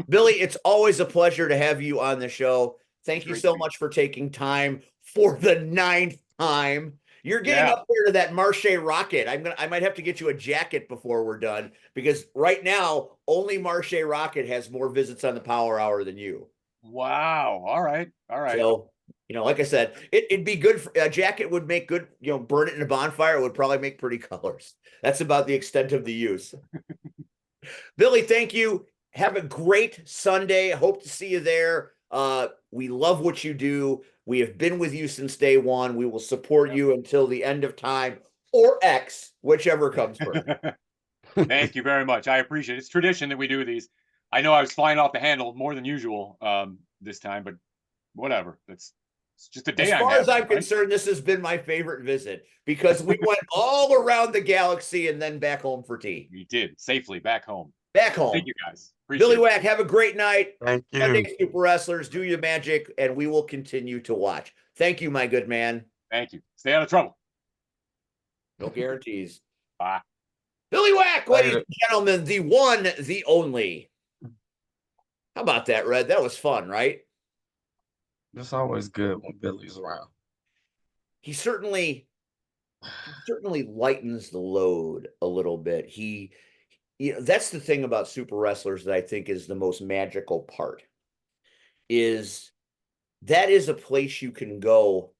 Billy, it's always a pleasure to have you on the show. Thank you so much for taking time for the 9th time. You're getting up there to that Marche rocket. I might have to get you a jacket before we're done, because right now only Marche rocket has more visits on the Power Hour than you. Wow. All right. All right. So, like I said, it'd be good. A jacket would make good, burn it in a bonfire. It would probably make pretty colors. That's about the extent of the use. Billy, thank you. Have a great Sunday. Hope to see you there. We love what you do. We have been with you since day one. We will support you until the end of time, or X, whichever comes first. Thank you very much. I appreciate it. It's tradition that we do these. I know I was flying off the handle more than usual this time, but whatever. It's just a day. As far as I'm concerned, this has been my favorite visit, because we went all around the galaxy and then back home for tea. We did, safely back home. Back home. Thank you, guys. Billy Wack, have a great night. Thank you. Sunday Super Wrestlers, do your magic, and we will continue to watch. Thank you, my good man. Thank you. Stay out of trouble. No guarantees. Bye. Billy Wack, ladies and gentlemen, the one, the only. How about that, Red? That was fun, right? It's always good when Billy's around. He certainly lightens the load a little bit. That's the thing about Super Wrestlers that I think is the most magical part, is that is a place you can go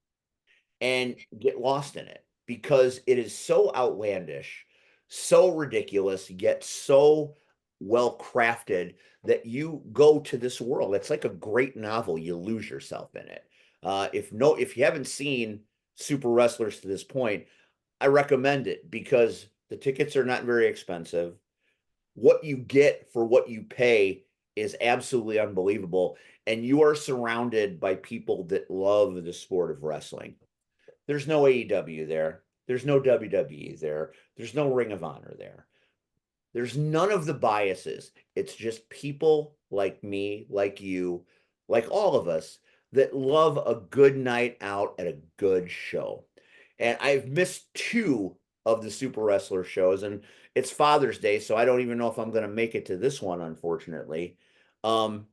and get lost in it, because it is so outlandish, so ridiculous, yet so well crafted that you go to this world. It's like a great novel. You lose yourself in it. If you haven't seen Super Wrestlers to this point, I recommend it, because the tickets are not very expensive. What you get for what you pay is absolutely unbelievable. And you are surrounded by people that love the sport of wrestling. There's no AEW there. There's no WWE there. There's no Ring of Honor there. There's none of the biases. It's just people like me, like you, like all of us, that love a good night out at a good show. And I've missed 2 of the Super Wrestler shows, and it's Father's Day, so I don't even know if I'm going to make it to this one, unfortunately. But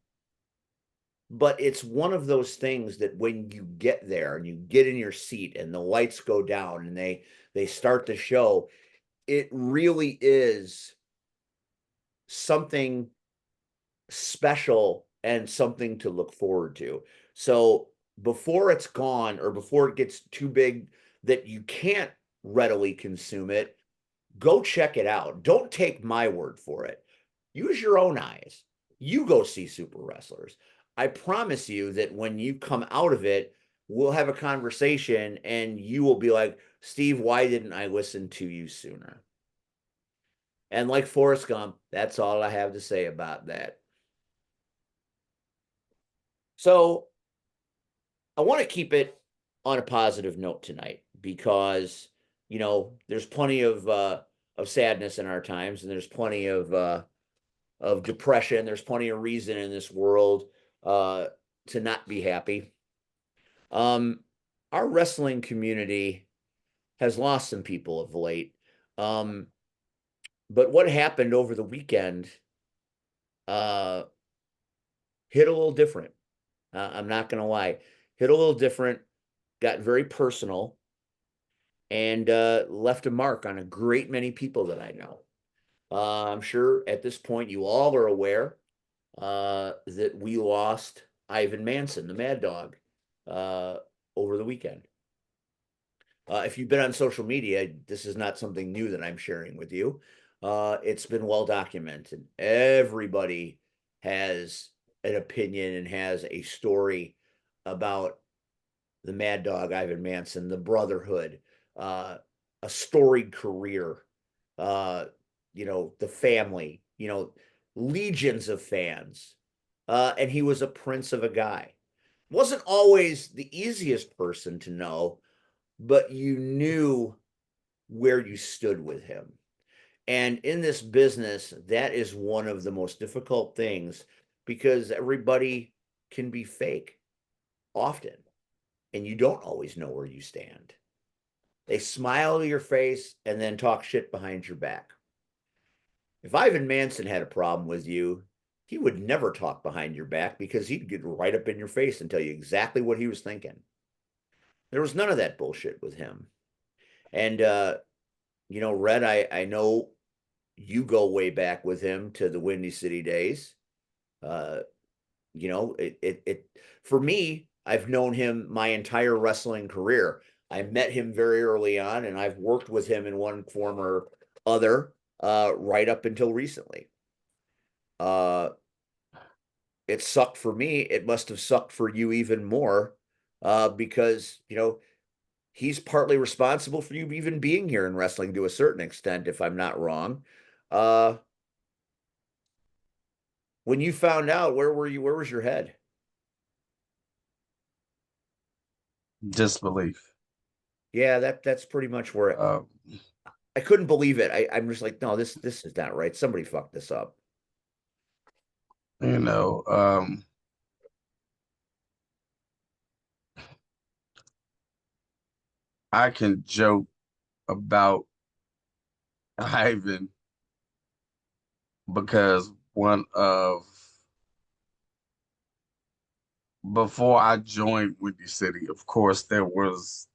it's one of those things that when you get there and you get in your seat and the lights go down and they start the show, it really is something special and something to look forward to. So before it's gone, or before it gets too big that you can't readily consume it, go check it out. Don't take my word for it. Use your own eyes. You go see Super Wrestlers. I promise you that when you come out of it, we'll have a conversation and you will be like, Steve, why didn't I listen to you sooner? And like Forrest Gump, that's all I have to say about that. So I want to keep it on a positive note tonight, because there's plenty of sadness in our times, and there's plenty of depression. There's plenty of reason in this world to not be happy. Our wrestling community has lost some people of late. But what happened over the weekend hit a little different. I'm not going to lie. Hit a little different, got very personal, and left a mark on a great many people that I know. I'm sure at this point you all are aware that we lost Ivan Manson, the Mad Dog, over the weekend. If you've been on social media, this is not something new that I'm sharing with you. It's been well documented. Everybody has an opinion and has a story about the Mad Dog, Ivan Manson, the Brotherhood, a storied career, the family, legions of fans. And he was a prince of a guy. Wasn't always the easiest person to know, but you knew where you stood with him. And in this business, that is one of the most difficult things because everybody can be fake often, and you don't always know where you stand. They smile to your face and then talk shit behind your back. If Ivan Manson had a problem with you, he would never talk behind your back because he'd get right up in your face and tell you exactly what he was thinking. There was none of that bullshit with him. And Red, I know you go way back with him to the Windy City days. Uh, it for me, I've known him my entire wrestling career. I met him very early on, and I've worked with him in one form or other right up until recently. Uh, it sucked for me. It must have sucked for you even more because he's partly responsible for you even being here in wrestling to a certain extent, if I'm not wrong. Uh, when you found out, where were you? Where was your head? Disbelief. Yeah, that's pretty much where Uh, I couldn't believe it. I'm just like, no, this is not right. Somebody fucked this up. you know, I can joke about Ivan because before I joined Windy City, of course, there was,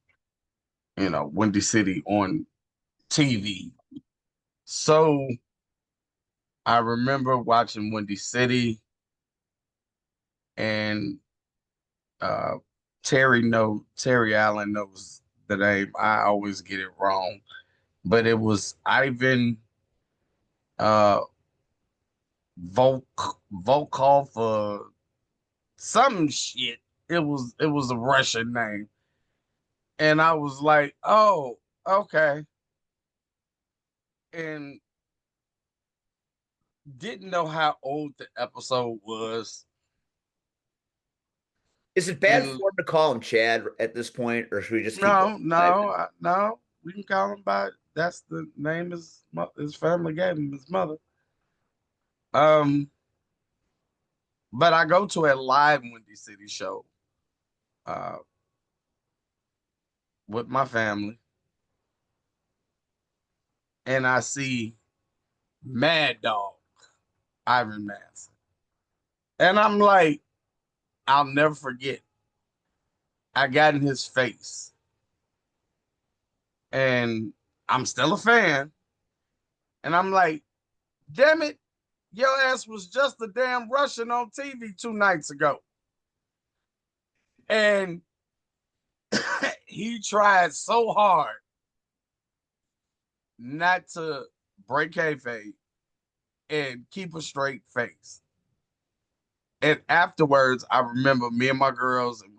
Windy City on TV. So I remember watching Windy City and uh Terry Allen knows the name. I always get it wrong. But it was Ivan uh Volkov some shit. It was a Russian name. And I was like, oh, okay. And didn't know how old the episode was. Is it bad And for him to call him Chad at this point, or should we just keep going? no, we can call him by that's the name his family gave him, his mother. Um, but I go to a live Windy City show uh with my family, and I see Mad Dog Iron Mask. And I'm like, I'll never forget. I got in his face. And I'm still a fan. And I'm like, damn it, your ass was just a damn Russian on TV 2 nights ago. And he tried so hard not to break kayfabe and keep a straight face. And afterwards, I remember me and my girls, and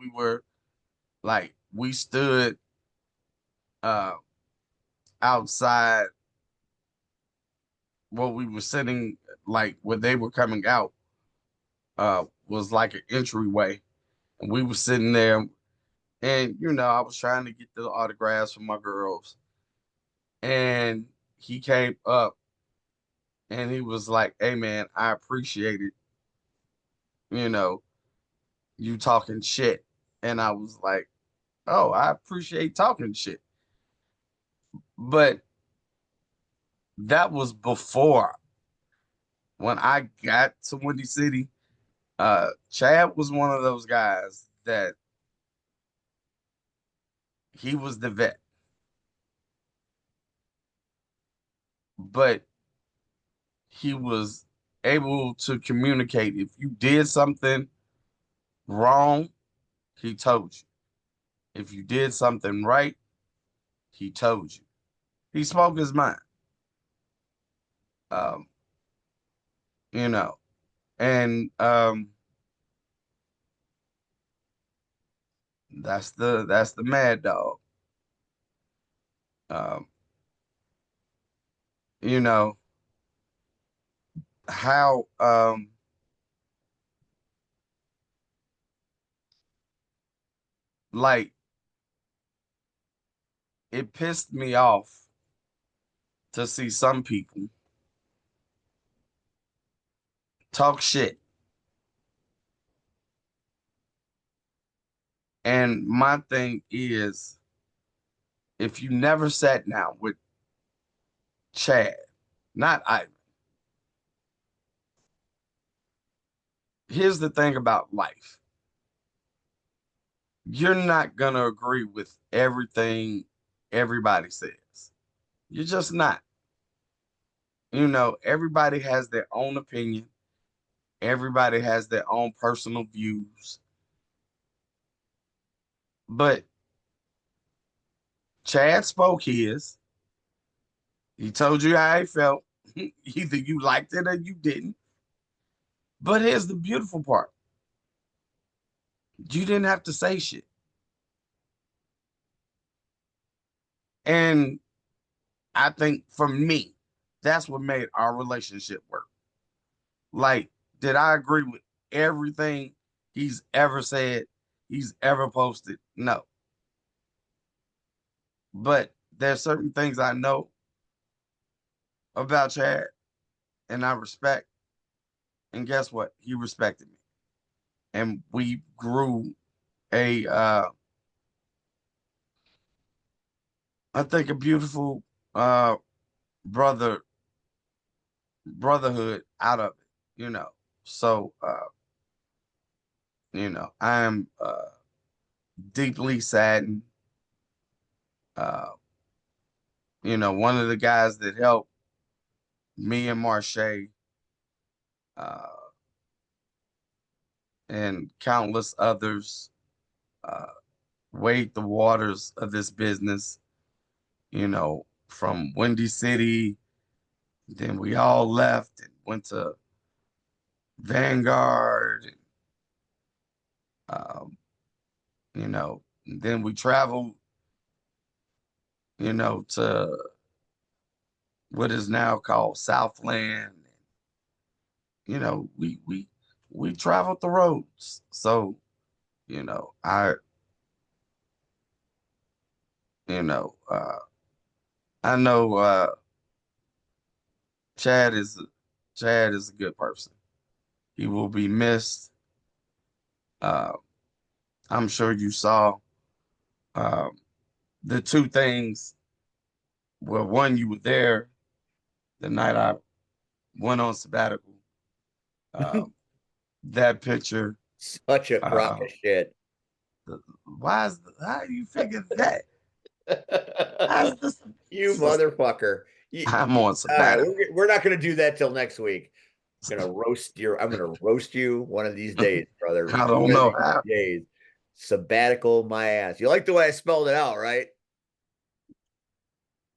we stood uh outside where we were sitting, like where they were coming out, was like an entryway. And we were sitting there, and I was trying to get the autographs for my girls. And he came up and he was like, hey man, I appreciate it, you know, you talking shit. And I was like, oh, I appreciate talking shit. But that was before. When I got to Windy City, Chad was one of those guys that he was the vet, but he was able to communicate. If you did something wrong, he told you. If you did something right, he told you. He spoke his mind. Um, you know, and that's the mad dog. Um, you know how like it pissed me off to see some people talk shit And my thing is, if you never sat down with Chad, not Ivan, here's the thing about life. You're not going to agree with everything everybody says. You're just not. Everybody has their own opinion. Everybody has their own personal views. But Chad spoke his. He told you how he felt. Either you liked it or you didn't. But here's the beautiful part. You didn't have to say shit. And I think for me, that's what made our relationship work. Like, did I agree with everything he's ever said, he's ever posted? No. But there's certain things I know about Chad and I respect. And guess what? He respected me. And we grew a I think a beautiful brotherhood out of it. So I am deeply saddened. Uh, one of the guys that helped me and Marche uh, and countless others uh, wade the waters of this business, from Windy City. Then we all left and went to Vanguard. Um, and then we traveled, to what is now called Southland. We traveled the roads. So, I, you know, uh, I know Chad is Chad is a good person. He will be missed. Uh, I'm sure you saw um, the two things. Well, one, you were there the night I went on sabbatical. Um, that picture. Such a crock Uh, of shit. how do you figure that? How's this? You motherfucker. I'm on All right, sabbatical. we're not going to do that till next week. I'm gonna roast you one of these days, brother. I One don't of know these how. days. Sabbatical my ass. You like the way I spelled it out, right?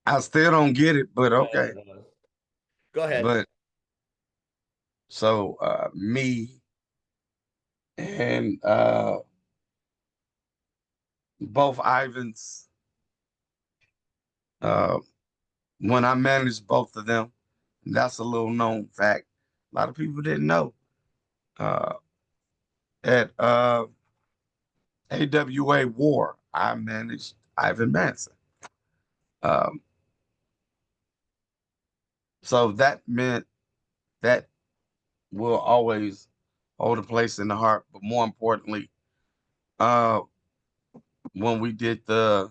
I still don't get it, but okay. Go ahead. But so me and both Ivans, uh, when I managed both of them, that's a little known fact. A lot of people didn't know. Uh, at AWA War, I managed Ivan Manson. Um, so that meant that will always hold a place in the heart. But more importantly, uh, when we did the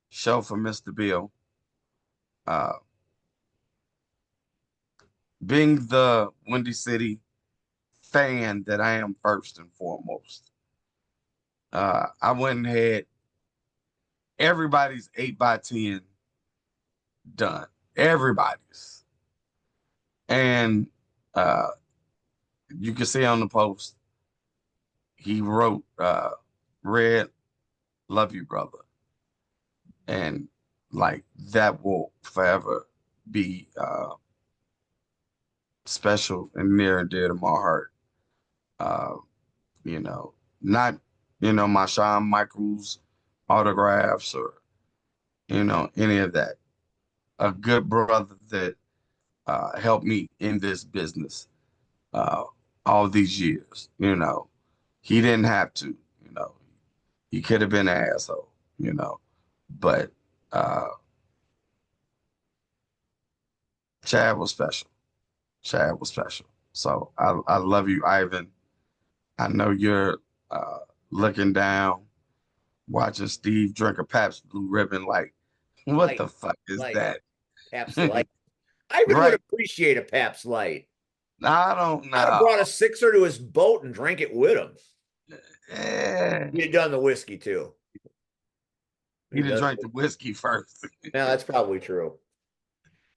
show for Mr. Bill, uh, being the Windy City fan that I am first and foremost, I went and had everybody's 8x10 done. Everybody's. And uh, you can see on the post, he wrote, Red, love you, brother. And like that will forever be special and near and dear to my heart. Uh, not, my Shawn Michaels autographs or, any of that. A good brother that helped me in this business uh, all these years. He didn't have to. He could have been an asshole. But uh, Chad was special. Chad was special. So I love you, Ivan. I know you're looking down. watching Steve drink a Pabst Blue Ribbon. Like, what Light, the fuck is light, that? Pabst Light. I even would Right. appreciate a Pabst Light. I don't I'd have brought a know. sixer to his boat and drank it with him. Eh, He'd have done the whiskey too. he'd He'd have done. drank the whiskey first. No, that's probably true.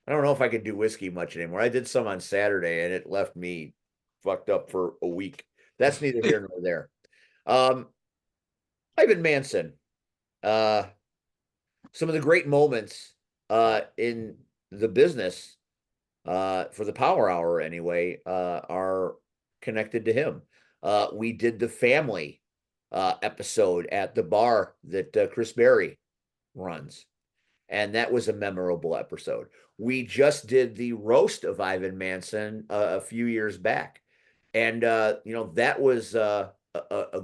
I don't know if I could do whiskey much anymore. I did some on Saturday and it left me fucked up for a week. That's neither here nor there. Um, Ivan Manson. Uh, some of the great moments in the business for the Power Hour anyway are connected to him. We did the family episode at the bar that Chris Berry runs, and that was a memorable episode. We just did the roast of Ivan Manson a few years back, and that was a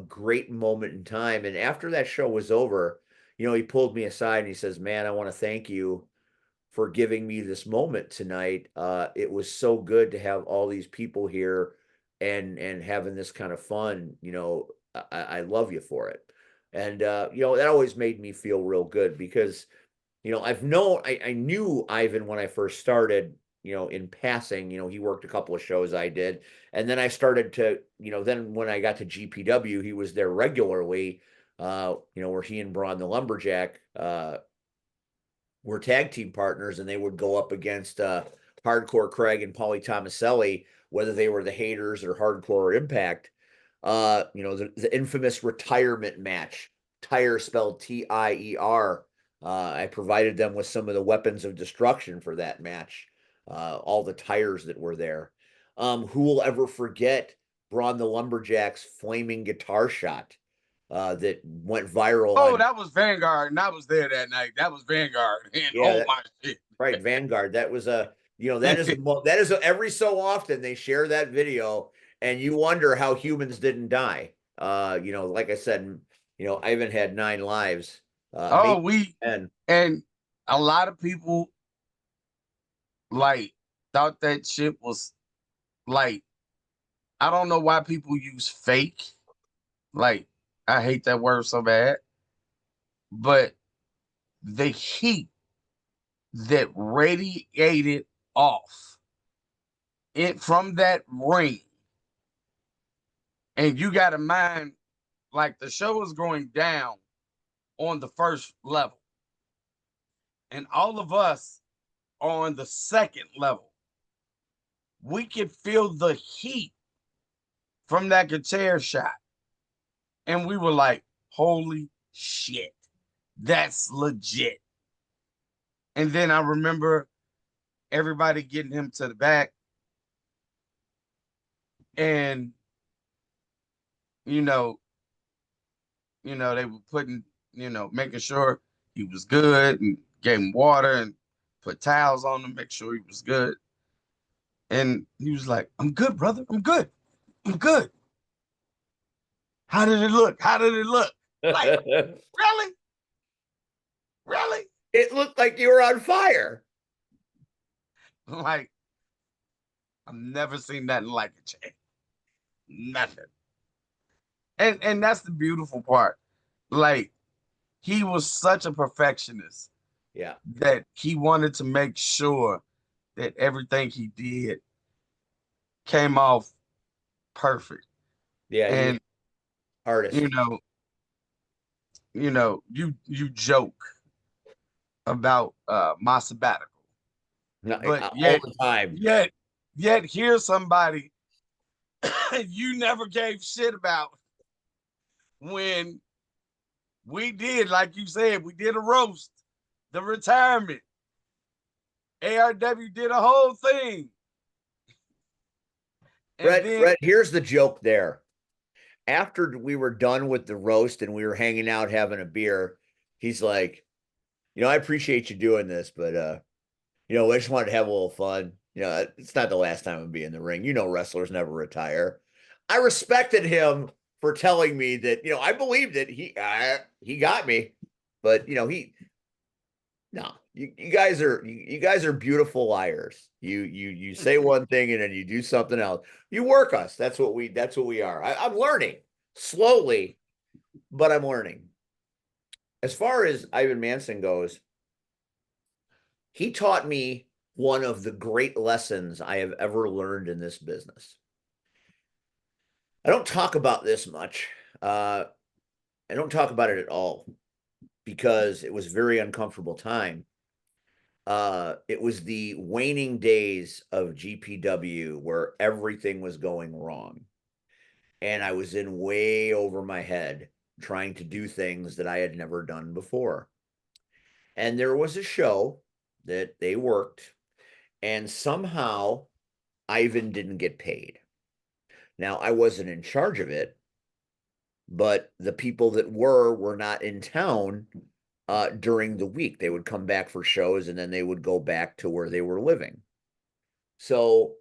great moment in time. And after that show was over, he pulled me aside and he says, "Man, I want to thank you for giving me this moment tonight. It was so good to have all these people here and having this kind of fun. I love you for it." And that always made me feel real good because I knew Ivan when I first started, in passing. He worked a couple of shows I did. And then I started to, then when I got to GPW, he was there regularly, where he and Braun the Lumberjack were tag team partners, and they would go up against Hardcore Craig and Paulie Tomaselli, whether they were the Haters or Hardcore or Impact. The infamous retirement match, tire spelled Tier. I provided them with some of the weapons of destruction for that match, all the tires that were there. Who will ever forget Braun the Lumberjack's flaming guitar shot that went viral Oh, on? that was Vanguard, and I was there that night. That was Vanguard, and Yeah, oh my shit. right, Vanguard. That was that is every so often they share that video, and you wonder how humans didn't die. Like I said, Ivan had 9 lives, Oh, maybe we 10. and a lot of people like thought that shit was like, I don't know why people use fake. Like, I hate that word so bad, but the heat that radiated off it from that ring, and you got to mind, like, the show was going down on the first level, and all of us on the second level, we could feel the heat from that guitar shot, and we were like, holy shit, that's legit. And then I remember everybody getting him to the back, and you know they were putting, making sure he was good, and gave him water and put towels on him, make sure he was good. And he was like, I'm good, brother, I'm good, I'm good. How did it look? How did it look? Like, really? Really? It looked like you were on fire. Like, I've never seen nothing like it, Jay. Nothing. And that's the beautiful part. Like, he was such a perfectionist Yeah, that he wanted to make sure that everything he did came off perfect. yeah, he was And an artist. you know, you joke about my sabbatical, No, but all yet the time. yet yet here's somebody you never gave shit about when we did, like you said, we did a roast, the retirement. ARW did a whole thing. And then Brett, here's the joke there. After we were done with the roast and we were hanging out having a beer, he's like, I appreciate you doing this, but I just wanted to have a little fun. It's not the last time I'll be in the ring. Wrestlers never retire. I respected him for telling me that, I believed it. He got me, but he no, you guys are beautiful liars. You say one thing and then you do something else. You work us. That's what we are. I'm learning slowly, but I'm learning. as far as Ivan Manson goes, he taught me one of the great lessons I have ever learned in this business. I don't talk about this much. I don't talk about it at all because it was a very uncomfortable time. It was the waning days of GPW where everything was going wrong. And I was in way over my head trying to do things that I had never done before. And there was a show that they worked, and somehow Ivan didn't get paid. Now, I wasn't in charge of it, but the people that were not in town during the week. They would come back for shows and then they would go back to where they were living. So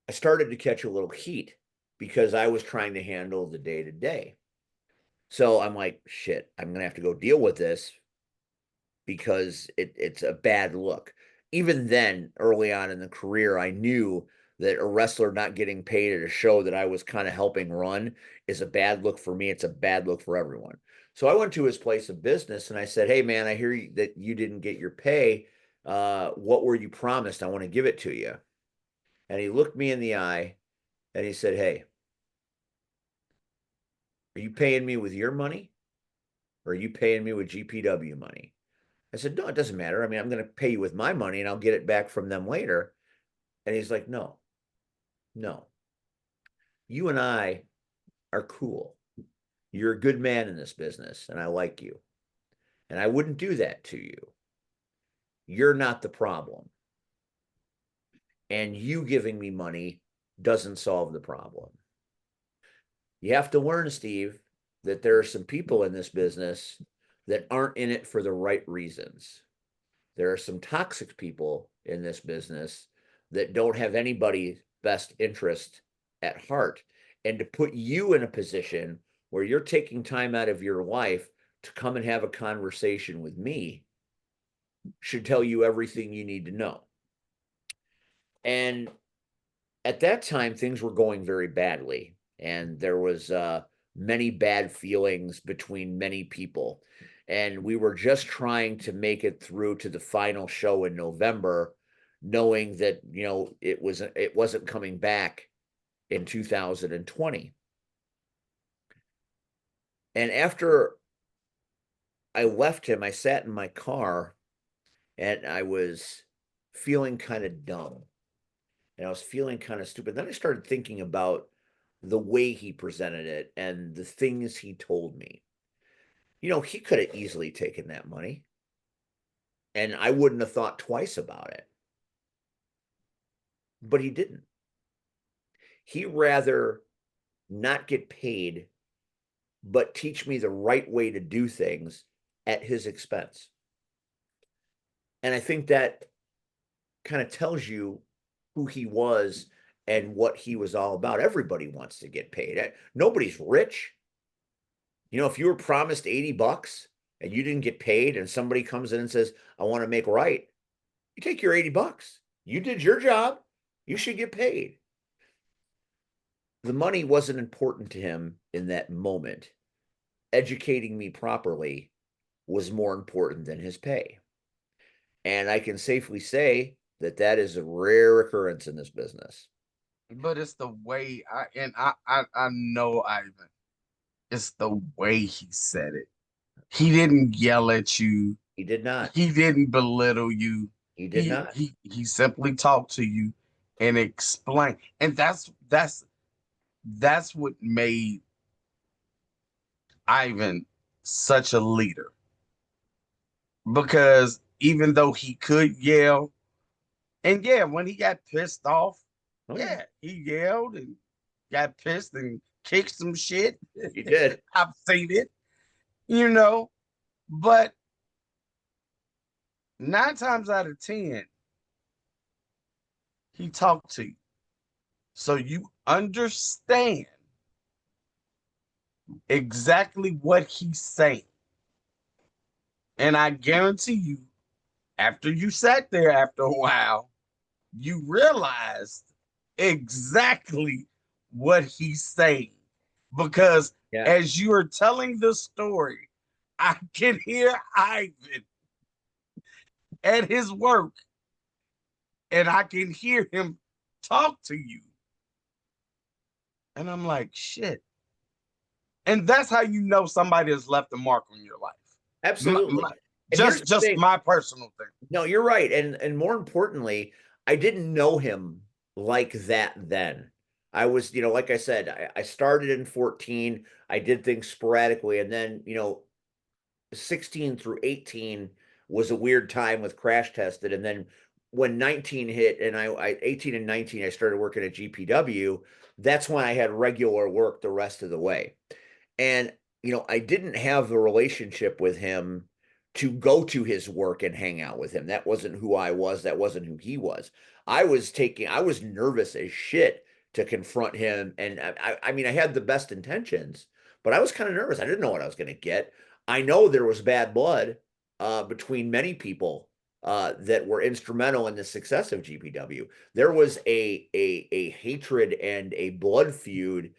I started to catch a little heat because I was trying to handle the day to day. So I'm like, shit, I'm going to have to go deal with this because it's a bad look. Even then, early on in the career, I knew that a wrestler not getting paid at a show that I was kind of helping run is a bad look for me. It's a bad look for everyone. So I went to his place of business and I said, hey, man, I hear that you didn't get your pay. What were you promised? I want to give it to you. And he looked me in the eye and he said, hey, are you paying me with your money or are you paying me with GPW money? I said, no, it doesn't matter. I mean, I'm going to pay you with my money and I'll get it back from them later. And he's like, no, you and I are cool. You're a good man in this business and I like you. And I wouldn't do that to you. You're not the problem. And you giving me money doesn't solve the problem. You have to learn, Steve, that there are some people in this business that aren't in it for the right reasons. There are some toxic people in this business that don't have anybody's best interest at heart. And to put you in a position where you're taking time out of your life to come and have a conversation with me should tell you everything you need to know. And at that time, things were going very badly. And there was many bad feelings between many people. And we were just trying to make it through to the final show in November, knowing that, you know, it wasn't coming back in 2020. And after I left him, I sat in my car and I was feeling kind of dumb and I was feeling kind of stupid. Then I started thinking about the way he presented it and the things he told me. You know, he could have easily taken that money and I wouldn't have thought twice about it. But he didn't. He rather not get paid, but teach me the right way to do things at his expense. And I think that kind of tells you who he was and what he was all about. Everybody wants to get paid. Nobody's rich. You know, if you were promised $80 and you didn't get paid and somebody comes in and says, I want to make right, you take your $80. You did your job. You should get paid. The money wasn't important to him in that moment. Educating me properly was more important than his pay. And I can safely say that that is a rare occurrence in this business. But it's the way I know Ivan. It's the way he said it. He didn't yell at you. He did not. He didn't belittle you. He did not. He simply talked to you and explained. And that's what made Ivan such a leader. Because even though he could yell, and yeah, when he got pissed off, yeah, he yelled and got pissed and kicked some shit. He did. I've seen it, you know, but 9 times out of 10, he talked to you. So you understand exactly what he's saying. And I guarantee you, after you sat there after a while, you realized exactly what he's saying. Because as you're telling the story I can hear Ivan at his work, and I can hear him talk to you. And I'm like, shit. And that's how you know somebody has left a mark on your life. Absolutely. And here's Just the thing. my personal thing. No, you're right. And more importantly, I didn't know him like that then. I was, like I said, I started in 14. I did things sporadically. And then, 16 through 18 was a weird time with Crash Tested. And then when 19 hit and I 18 and 19, I started working at GPW. That's when I had regular work the rest of the way. And, I didn't have the relationship with him to go to his work and hang out with him. That wasn't who I was. That wasn't who he was. I was nervous as shit to confront him. And I mean, I had the best intentions, but I was kind of nervous. I didn't know what I was going to get. I know there was bad blood between many people that were instrumental in the success of GPW. There was a hatred and a blood feud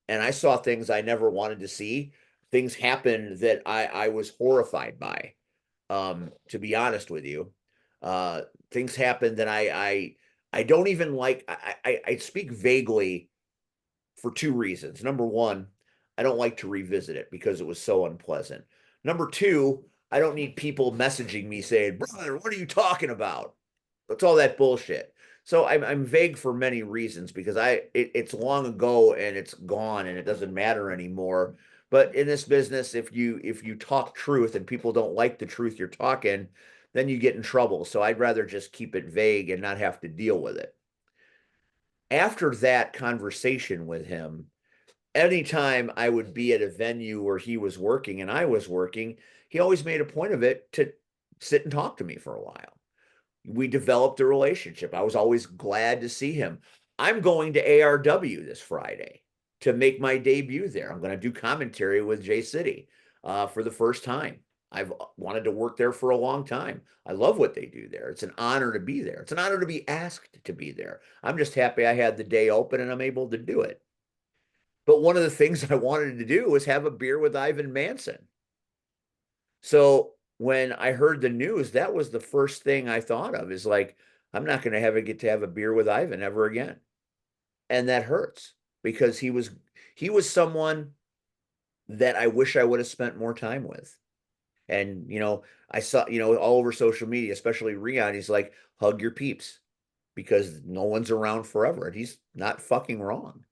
and I saw things I never wanted to see. Things happened that I was horrified by. To be honest with you, uh, things happened that I don't even like. I speak vaguely for two reasons. Number one, I don't like to revisit it because it was so unpleasant. Number two, I don't need people messaging me saying, "Brother, what are you talking about?" It's all that bullshit. So I'm vague for many reasons because it's long ago and it's gone and it doesn't matter anymore. But in this business, if you talk truth and people don't like the truth you're talking, then you get in trouble. So I'd rather just keep it vague and not have to deal with it. After that conversation with him, anytime I would be at a venue where he was working and I was working, he always made a point of it to sit and talk to me for a while. We developed a relationship. I was always glad to see him. I'm going to ARW this Friday to make my debut there. I'm going to do commentary with J City for the first time. I've wanted to work there for a long time. I love what they do there. It's an honor to be there. It's an honor to be asked to be there. I'm just happy I had the day open and I'm able to do it. But one of the things I wanted to do was have a beer with Ivan Manson. So when I heard the news, that was the first thing I thought of is like, I'm not going to ever get to have a beer with Ivan ever again. And that hurts because he was someone that I wish I would have spent more time with. And, I saw, all over social media, especially Rion, he's like, hug your peeps because no one's around forever. And he's not fucking wrong.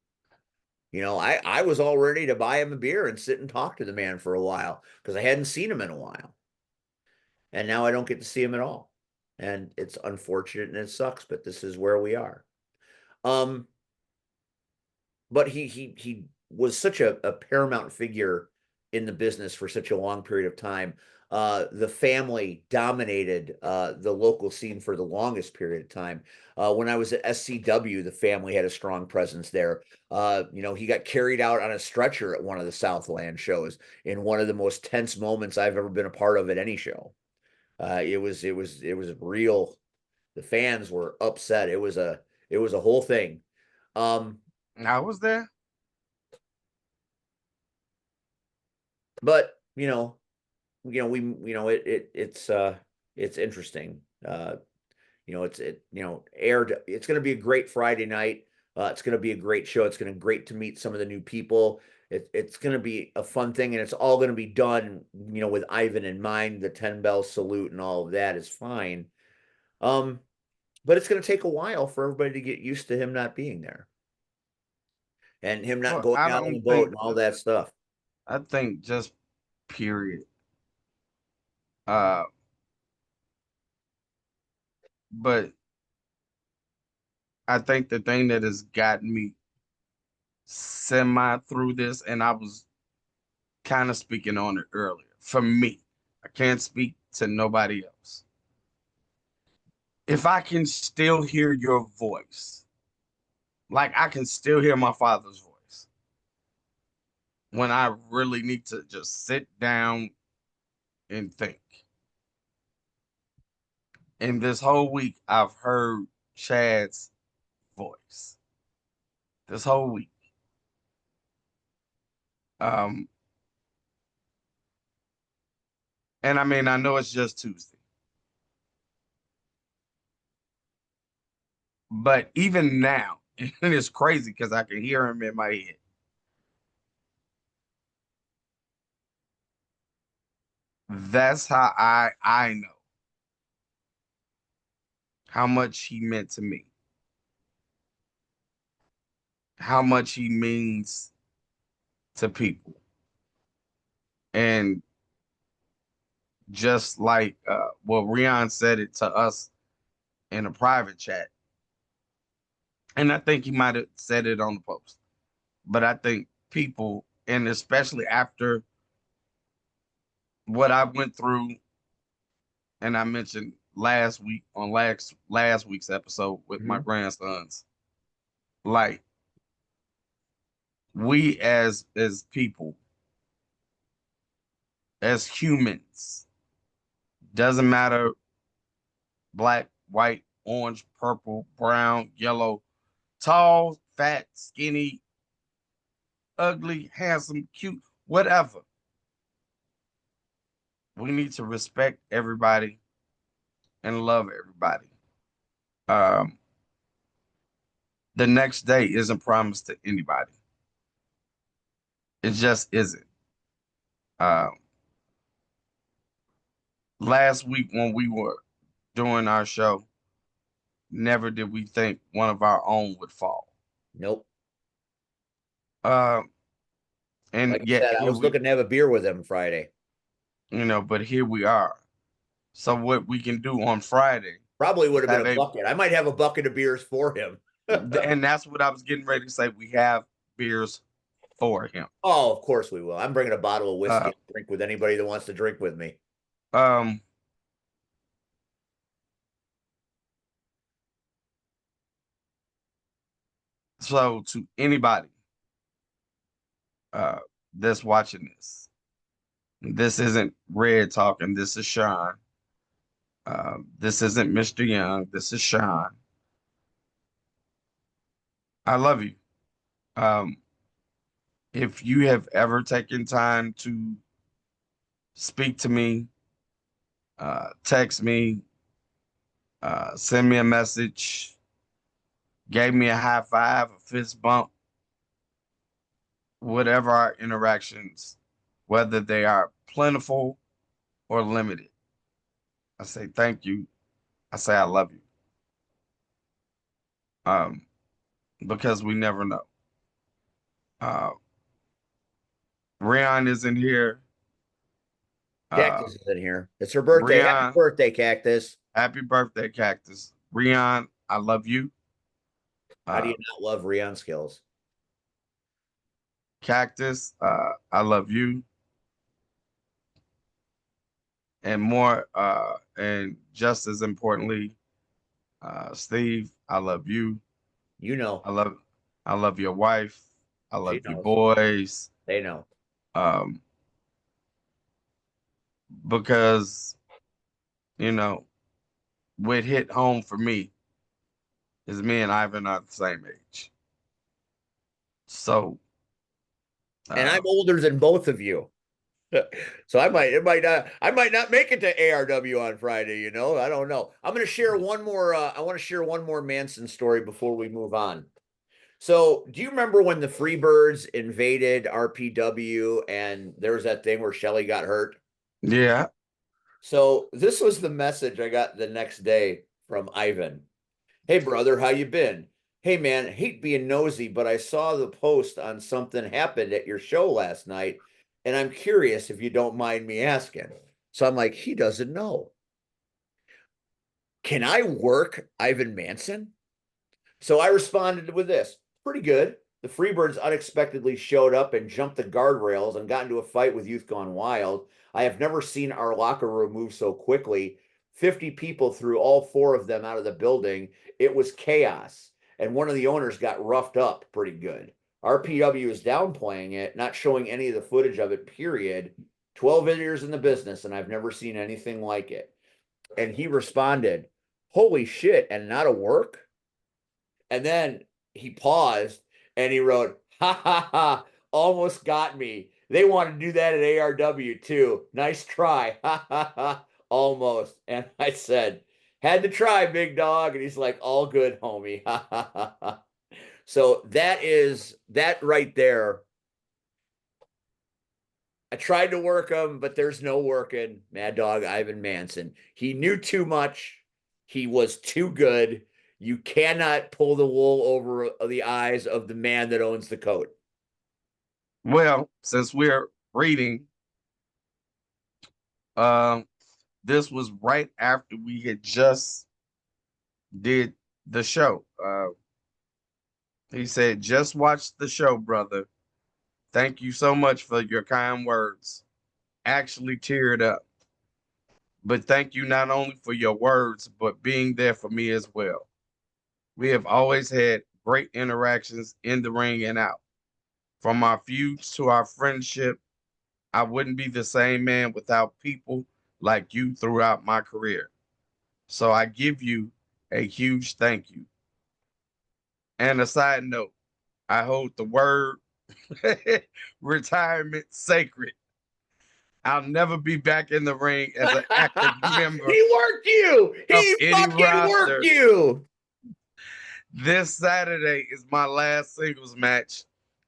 I was all ready to buy him a beer and sit and talk to the man for a while because I hadn't seen him in a while. And now I don't get to see him at all. And it's unfortunate and it sucks, but this is where we are. Um, but he was such a paramount figure in the business for such a long period of time. The family dominated the local scene for the longest period of time. When I was at SCW, the family had a strong presence there. He got carried out on a stretcher at one of the Southland shows in one of the most tense moments I've ever been a part of at any show. It was real. The fans were upset. It was a whole thing. Um, I was there. but it's interesting. It's going to be a great Friday night. It's going to be a great show. It's going to be great to meet some of the new people. It's going to be a fun thing, and it's all going to be done, with Ivan in mind. The 10 bell salute and all of that is fine. Um, but it's going to take a while for everybody to get used to him not being there and him not Well, going I out on the don't boat think and all that stuff. I think just period. Uh, but I think the thing that has gotten me semi through this, and I was kind of speaking on it earlier. For me, I can't speak to nobody else. If I can still hear your voice, like I can still hear my father's voice when I really need to just sit down and think. And this whole week, I've heard Chad's voice. This whole week. Um, And I mean, I know it's just Tuesday, but even now, and it's crazy because I can hear him in my head. That's how I know how much he meant to me, how much he means to people. And just like Rion said it to us in a private chat, and I think he might have said it on the post, but I think people, and especially after what I went through, and I mentioned last week on last week's episode with my grandsons, like we as people, as humans, doesn't matter black, white, orange, purple, brown, yellow, tall, fat, skinny, ugly, handsome, cute, whatever. We need to respect everybody and love everybody. Um, the next day isn't promised to anybody. It just isn't. Um, Last week when we were doing our show, never did we think one of our own would fall. Nope. Um, and Like I yet said, I here was we, looking to have a beer with him Friday. but here we are. So what we can do on Friday Probably is would have been have a bucket. I might have a bucket of beers for him. and that's what I was getting ready to say. We have beers for him. Oh, of course we will. I'm bringing a bottle of whiskey Uh, to drink with anybody that wants to drink with me. um, so to anybody uh that's watching this isn't Red talking, this is Sean. This isn't Mr. Young, this is Sean. I love you. Um, if you have ever taken time to speak to me, text me, send me a message, gave me a high five, a fist bump, whatever our interactions, whether they are plentiful or limited, I say thank you. I say I love you. Um, because we never know. Uh, Rion is in here. Uh, Cactus is in here. It's her birthday. Happy Rion, birthday, Cactus. happy birthday, Cactus. Rion, I love you. How do Uh, you not love Rion Skills? Cactus, I love you. And more, and just as importantly, Steve, I love you. You know. I love, I love your wife. I She love your knows. boys. They know. Um, because you know what hit home for me is me and Ivan are the same age. So, And uh, I'm older than both of you. So I might not make it to ARW on Friday, you know. I don't know. I'm gonna share one more I want to share one more Manson story before we move on. So do you remember when the Freebirds invaded RPW and there was that thing where Shelly got hurt? yeah, So this was the message I got the next day from Ivan. Hey brother, how you been? Hey man, hate being nosy, but I saw the post on something happened at your show last night, and I'm curious if you don't mind me asking. So I'm like, he doesn't know. Can I work Ivan Manson? So I responded with this. Pretty good. The Freebirds unexpectedly showed up and jumped the guardrails and got into a fight with Youth Gone Wild. I have never seen our locker room move so quickly. 50 people threw all four of them out of the building. It was chaos. And one of the owners got roughed up pretty good. RPW is downplaying it, not showing any of the footage of it, period. 12 years in the business, and I've never seen anything like it. And he responded, holy shit, and not a work? And then he paused and he wrote, ha ha ha, almost got me. They want to do that at ARW too. Nice try. Ha ha ha. Almost. And I said, had to try, big dog. And he's like, all good, homie. Ha ha ha ha. So that right there. I tried to work him, but there's no working. Mad Dog Ivan Manson. He knew too much. He was too good. You cannot pull the wool over the eyes of the man that owns the coat. Well, since we're reading, um, this was right after we had just did the show. He said, "Just watch the show, brother. Thank you so much for your kind words. Actually teared up. But thank you not only for your words, but being there for me as well. We have always had great interactions in the ring and out. From our feuds to our friendship, I wouldn't be the same man without people like you throughout my career. So I give you a huge thank you. And a side note, I hold the word retirement sacred. I'll never be back in the ring as an active member He worked you. of He any fucking worked roster. you. This Saturday is my last singles match.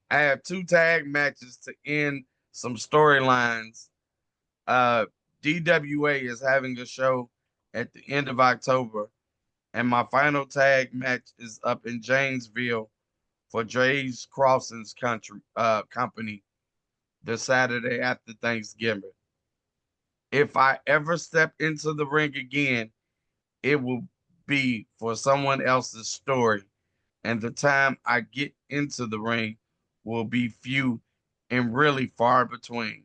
I have 2 tag matches to end some storylines. DWA is having a show at the end of October, and my final tag match is up in Janesville for Dre's Crossings company the Saturday after Thanksgiving. If I ever step into the ring again, it will be for someone else's story, and the time I get into the ring will be few and really far between.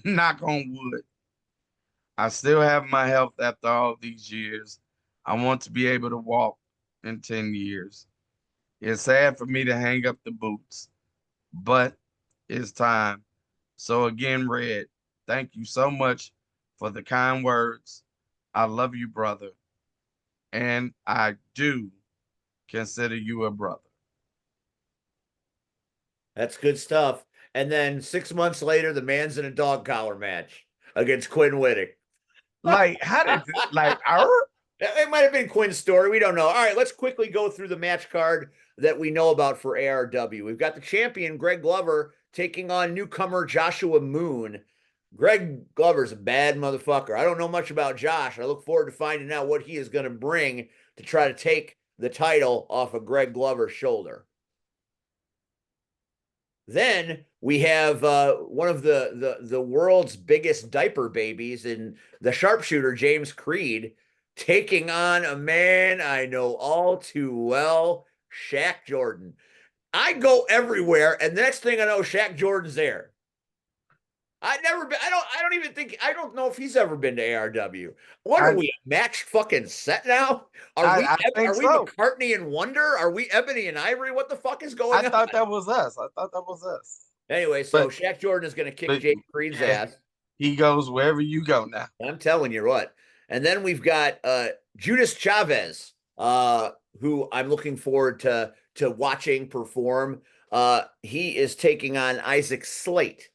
Knock on wood. I still have my health after all these years. I want to be able to walk in 10 years. It's sad for me to hang up the boots, but it's time. So again, Red, thank you so much for the kind words. I love you, brother. And I do consider you a brother. That's good stuff. And then 6 months later, the man's in a dog collar match against Quinn Whittick. Like, how did It might have been Quinn's story. We don't know. All right, let's quickly go through the match card that we know about for ARW. We've got the champion, Greg Glover, taking on newcomer Joshua Moon. Greg Glover's a bad motherfucker. I don't know much about Josh. I look forward to finding out what he is going to bring to try to take the title off of Greg Glover's shoulder. Then we have one of the world's biggest diaper babies in the sharpshooter, James Creed, taking on a man I know all too well, Shaq Jordan. I go everywhere, and the next thing I know, Shaq Jordan's there. I never been. I don't even think. I don't know if he's ever been to ARW. What are we, match fucking set now? I think Are we so. McCartney and Wonder? Are we Ebony and Ivory? What the fuck is going I on? thought that was us. I thought that was us. Anyway, so But, Shaq Jordan is going to kick but Jake Creed's yeah, ass. he goes wherever you go now. I'm telling you what. And then we've got Judas Chavez, who I'm looking forward to watching perform. He is taking on Isaac Slate.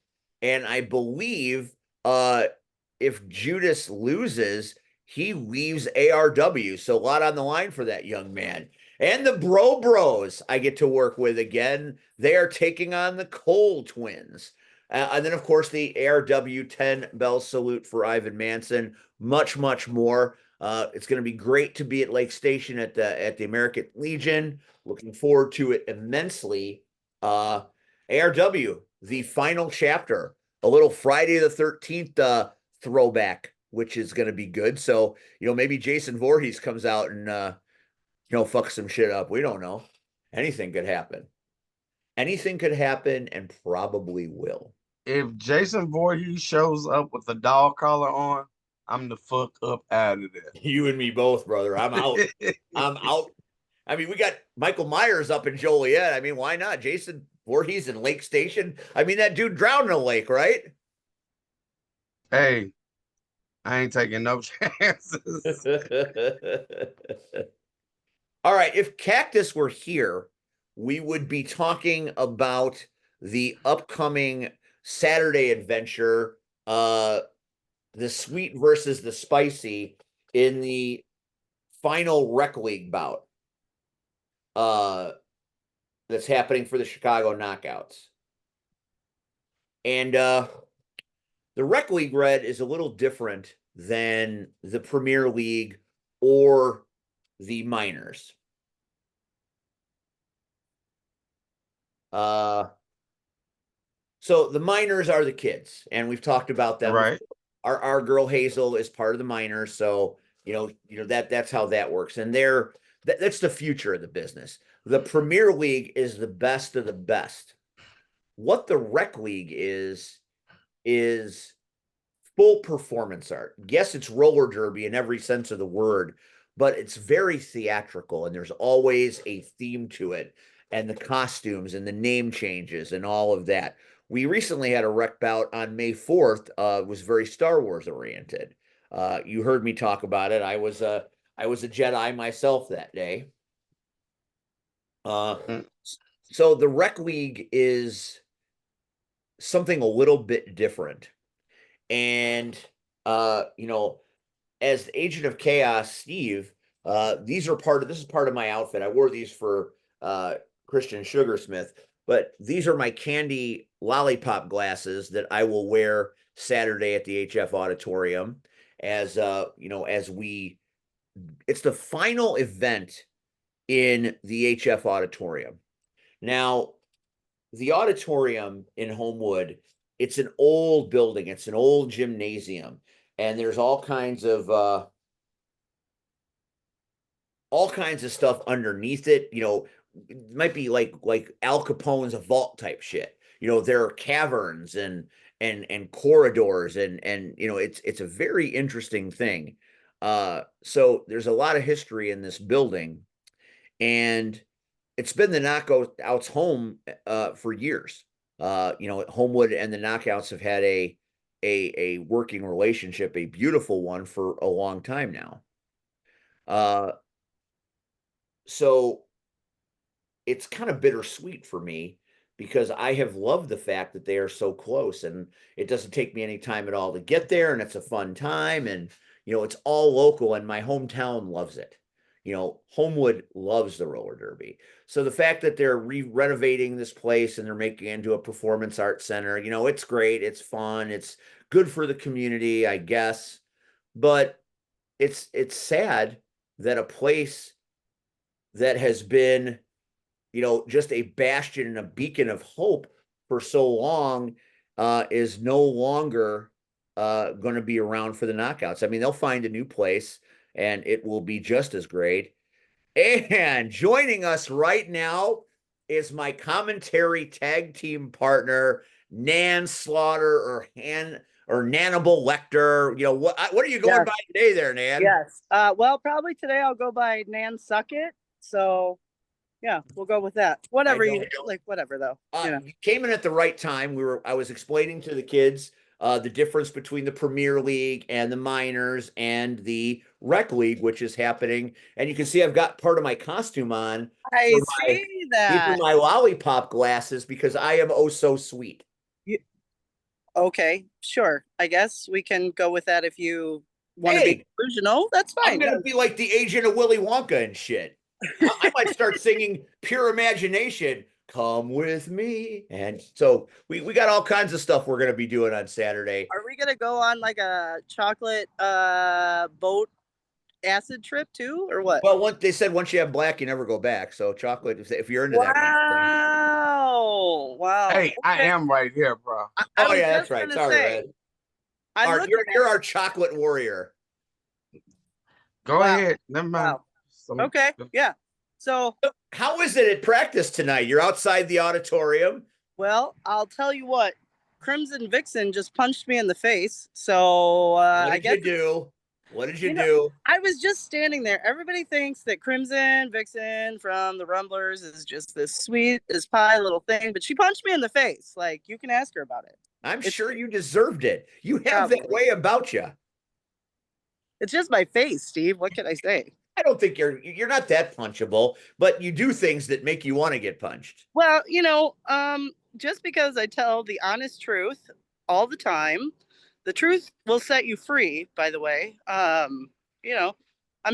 And I believe if Judas loses, he leaves ARW. So a lot on the line for that young man. And the Bros I get to work with again. They are taking on the Cole twins. And then, of course, the ARW 10 bell salute for Ivan Manson. Much, much more. It's going to be great to be at Lake Station at the American Legion. Looking forward to it immensely. ARW, the final chapter, a little Friday the 13th throwback, which is going to be good. So, maybe Jason Voorhees comes out and, fuck some shit up. We don't know. Anything could happen. Anything could happen and probably will. If Jason Voorhees shows up with a dog collar on, I'm the fuck up out of there. You and me both, brother. I'm out. I'm out. I mean, we got Michael Myers up in Joliet. I mean, why not? Jason Voorhees in Lake Station. I mean, that dude drowned in a lake, right? Hey, I ain't taking no chances. All right. If Cactus were here, we would be talking about the upcoming Saturday adventure, the sweet versus the spicy in the final rec league bout that's happening for the Chicago Knockouts. And the rec league red is a little different than the Premier League or the minors. So the minors are the kids, and we've talked about them. Right. Our girl Hazel is part of the minors, so that's how that works. And that's the future of the business. The Premier League is the best of the best. What the rec league is full performance art. Yes, it's roller derby in every sense of the word, but it's very theatrical, and there's always a theme to it, and the costumes and the name changes and all of that. We recently had a rec bout on May 4th, was very Star Wars oriented. You heard me talk about it. I was a Jedi myself that day. Mm. So the rec league is something a little bit different. And as the agent of chaos, Steve, this is part of my outfit. I wore these for Christian Sugarsmith, but these are my candy lollipop glasses that I will wear Saturday at the HF Auditorium as it's the final event in the HF Auditorium. Now, the auditorium in Homewood, it's an old building, it's an old gymnasium, and there's all kinds of stuff underneath it. It might be like Al Capone's a vault type shit. There are caverns and corridors, and it's a very interesting thing. So there's a lot of history in this building, and it's been the Knockouts home for years. Homewood and the Knockouts have had a working relationship, a beautiful one for a long time now. So it's kind of bittersweet for me because I have loved the fact that they are so close, and it doesn't take me any time at all to get there, and it's a fun time, and it's all local, and my hometown loves it. Homewood loves the roller derby. So the fact that they're renovating this place and they're making it into a performance arts center, it's great, it's fun, it's good for the community, I guess. But it's sad that a place that has been just a bastion and a beacon of hope for so long is no longer going to be around for the Knockouts. I mean, they'll find a new place and it will be just as great. And joining us right now is my commentary tag team partner, Nan Slaughter or Nannibal Lecter. What are you going Yes. by today there, Nan? Yes. Well, probably today I'll go by Nan Suckett. So yeah, we'll go with that. Whatever you like, whatever though. You came in at the right time. I was explaining to the kids the difference between the Premier League and the minors and the rec league, which is happening. And you can see I've got part of my costume on. I see that. These are my lollipop glasses because I am oh so sweet. Okay, sure. I guess we can go with that if you want to be delusional. That's fine. I'm gonna be like the agent of Willy Wonka and shit. I might start singing Pure Imagination. Come with me. And so we got all kinds of stuff we're going to be doing on Saturday. Are we going to go on like a chocolate boat acid trip too, or what? Well, they said once you have black, you never go back. So chocolate, if you're into that kind of thing. Wow. Hey, okay. I am right here, bro. Oh, yeah, that's right. Sorry, Red. You're our chocolate warrior. Go ahead. Never mind. Wow. Okay, yeah. So how is it at practice tonight? You're outside the auditorium. Well, I'll tell you what. Crimson Vixen just punched me in the face. So what did you do? What did you do? I was just standing there. Everybody thinks that Crimson Vixen from the Rumblers is just this sweet as pie little thing, but she punched me in the face. Like, you can ask her about it. I'm sure you deserved it. You have that way about you. It's just my face, Steve. What can I say? I don't think you're not that punchable, but you do things that make you want to get punched. Well, just because I tell the honest truth all the time, the truth will set you free, by the way. I'm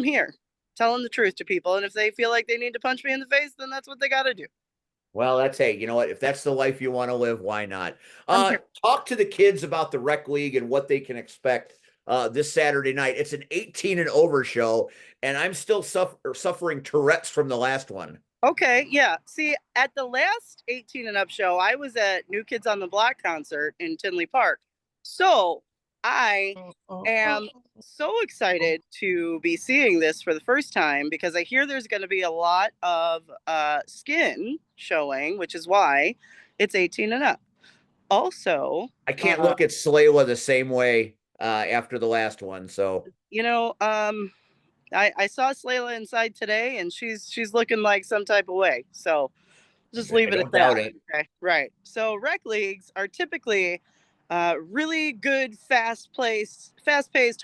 here telling the truth to people. And if they feel like they need to punch me in the face, then that's what they got to do. Well, that's hey, you know what? If that's the life you want to live, why not? I'm here. Talk to the kids about the rec league and what they can expect this Saturday night. It's an 18 and over show, and I'm still suffering Tourette's from the last one. Okay, yeah. See, at the last 18 and up show, I was at New Kids on the Block concert in Tinley Park. So I am so excited to be seeing this for the first time because I hear there's going to be a lot of skin showing, which is why it's 18 and up. Also, I can't look at Slayla the same way after the last one. So I saw Slayla inside today, and she's looking like some type of way. So just leave it at that. Okay, right. So rec leagues are typically really good, fast-paced,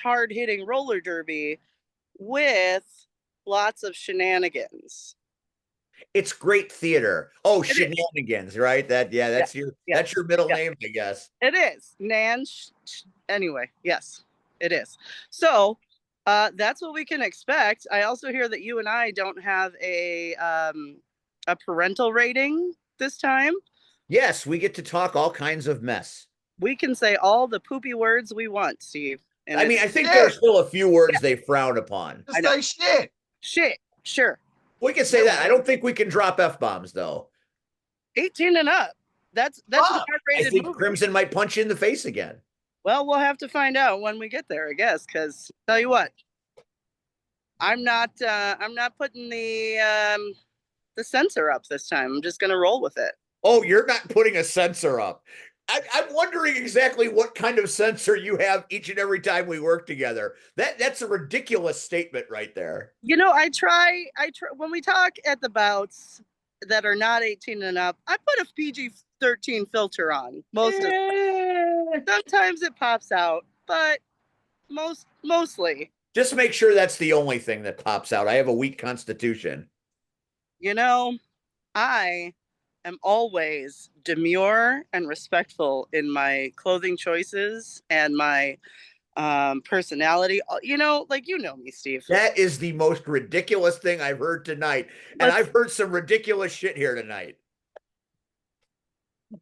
hard-hitting roller derby with lots of shenanigans. It's great theater. Oh, shenanigans, right? That's your middle name, I guess. It is. Anyway, yes, it is. So that's what we can expect. I also hear that you and I don't have a parental rating this time. Yes, we get to talk all kinds of mess. We can say all the poopy words we want, Steve. And I think there's still a few words they frown upon. Just say shit. Shit, sure. We can say that. I don't think we can drop F-bombs, though. 18 and up. That's a hard-rated I think movie. Crimson might punch you in the face again. Well, we'll have to find out when we get there, I guess. Because tell you what, I'm not putting the censor up this time. I'm just gonna roll with it. Oh, you're not putting a censor up. I'm wondering exactly what kind of censor you have each and every time we work together. That's a ridiculous statement right there. I try when we talk at the bouts that are not 18 and up, I put a PG-13 filter on most of the time. Sometimes it pops out, but mostly. Just make sure that's the only thing that pops out. I have a weak constitution. I am always demure and respectful in my clothing choices and my personality. Like me, Steve. That is the most ridiculous thing I've heard tonight. And I've heard some ridiculous shit here tonight.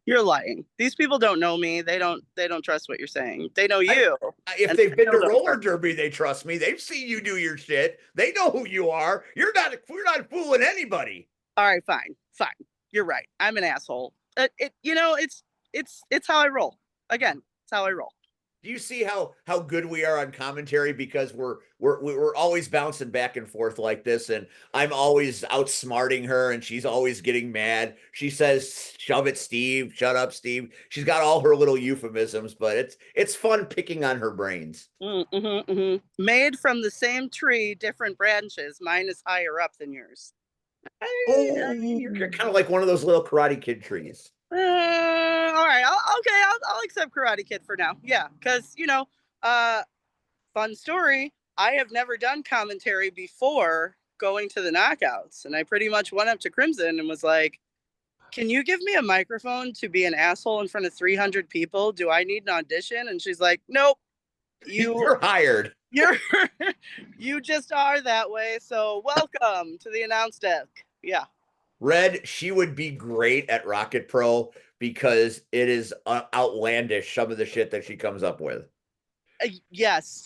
You're lying. These people don't know me. They don't trust what you're saying. They know you. If they've been to roller derby, they trust me. They've seen you do your shit. They know who you are. We're not fooling anybody. All right, fine. You're right. I'm an asshole. It's how I roll. Again, it's how I roll. Do you see how good we are on commentary because we're always bouncing back and forth like this, and I'm always outsmarting her, and she's always getting mad. She says, "Shove it, Steve. Shut up, Steve." She's got all her little euphemisms, but it's fun picking on her brains. Made from the same tree, different branches. Mine is higher up than yours. You're kind of like one of those little Karate Kid trees. All right. I'll accept Karate Kid for now. Yeah, because fun story. I have never done commentary before going to the knockouts, and I pretty much went up to Crimson and was like, "Can you give me a microphone to be an asshole in front of 300 people? Do I need an audition?" And she's like, "Nope, you're hired. You just are that way. So welcome to the announce desk." Yeah. Red, she would be great at Rocket Pro because it is outlandish, some of the shit that she comes up with. Yes,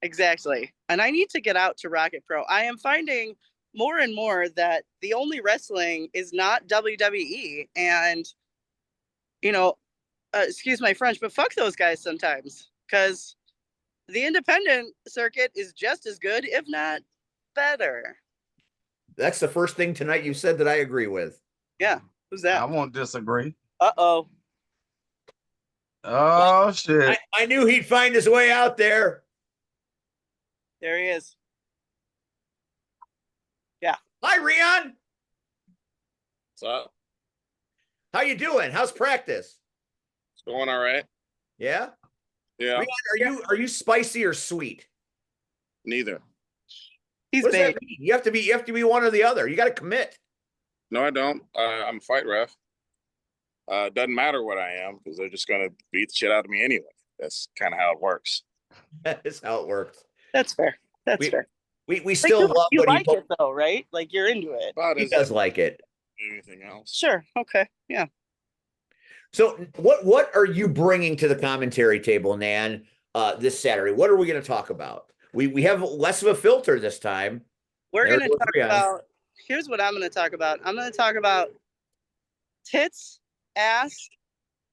exactly. And I need to get out to Rocket Pro. I am finding more and more that the only wrestling is not WWE. And, excuse my French, but fuck those guys sometimes. Because the independent circuit is just as good, if not better. That's the first thing tonight you said that I agree with. Yeah. Who's that? I won't disagree. Uh-oh. Oh, shit. I knew he'd find his way out there. There he is. Yeah. Hi, Rion. What's up? How you doing? How's practice? It's going all right. Yeah? Yeah. Rion, are you spicy or sweet? Neither. He's What does bait. that mean? You have to be one or the other. You got to commit. No, I don't. I'm a fight ref. Doesn't matter what I am because they're just gonna beat the shit out of me anyway. That's kind of how it works. That is how it works. That's fair. That's We fair. we still love you when like it though, right? Like you're into it. But he is does like it. anything else? Sure. Okay. Yeah. So what are you bringing to the commentary table, Nan, this Saturday? What are we going to talk about? We have less of a filter this time. We're There gonna goes talk Rian. about. Here's what I'm gonna talk about. I'm gonna talk about tits, ass,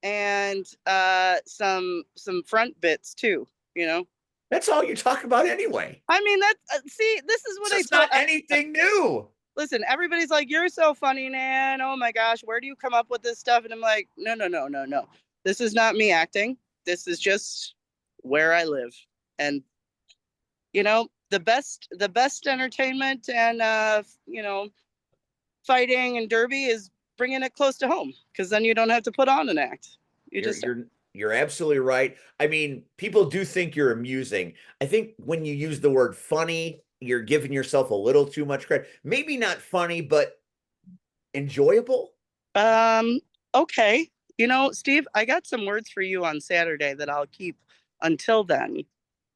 and some front bits too. You know. That's all you talk about anyway. I mean that. See, this is what It's I not anything new. listen. Everybody's like, "You're so funny, Nan. Oh my gosh, where do you come up with this stuff?" And I'm like, "No, no, no, no, no. This is not me acting. This is just where I live." And you know, the best entertainment and you know, fighting and derby is bringing it close to home because then you don't have to put on an act. You're absolutely right. I mean, people do think you're amusing. I think when you use the word funny, you're giving yourself a little too much credit. Maybe not funny, but enjoyable. Okay. You know, Steve, I got some words for you on Saturday that I'll keep until then. Because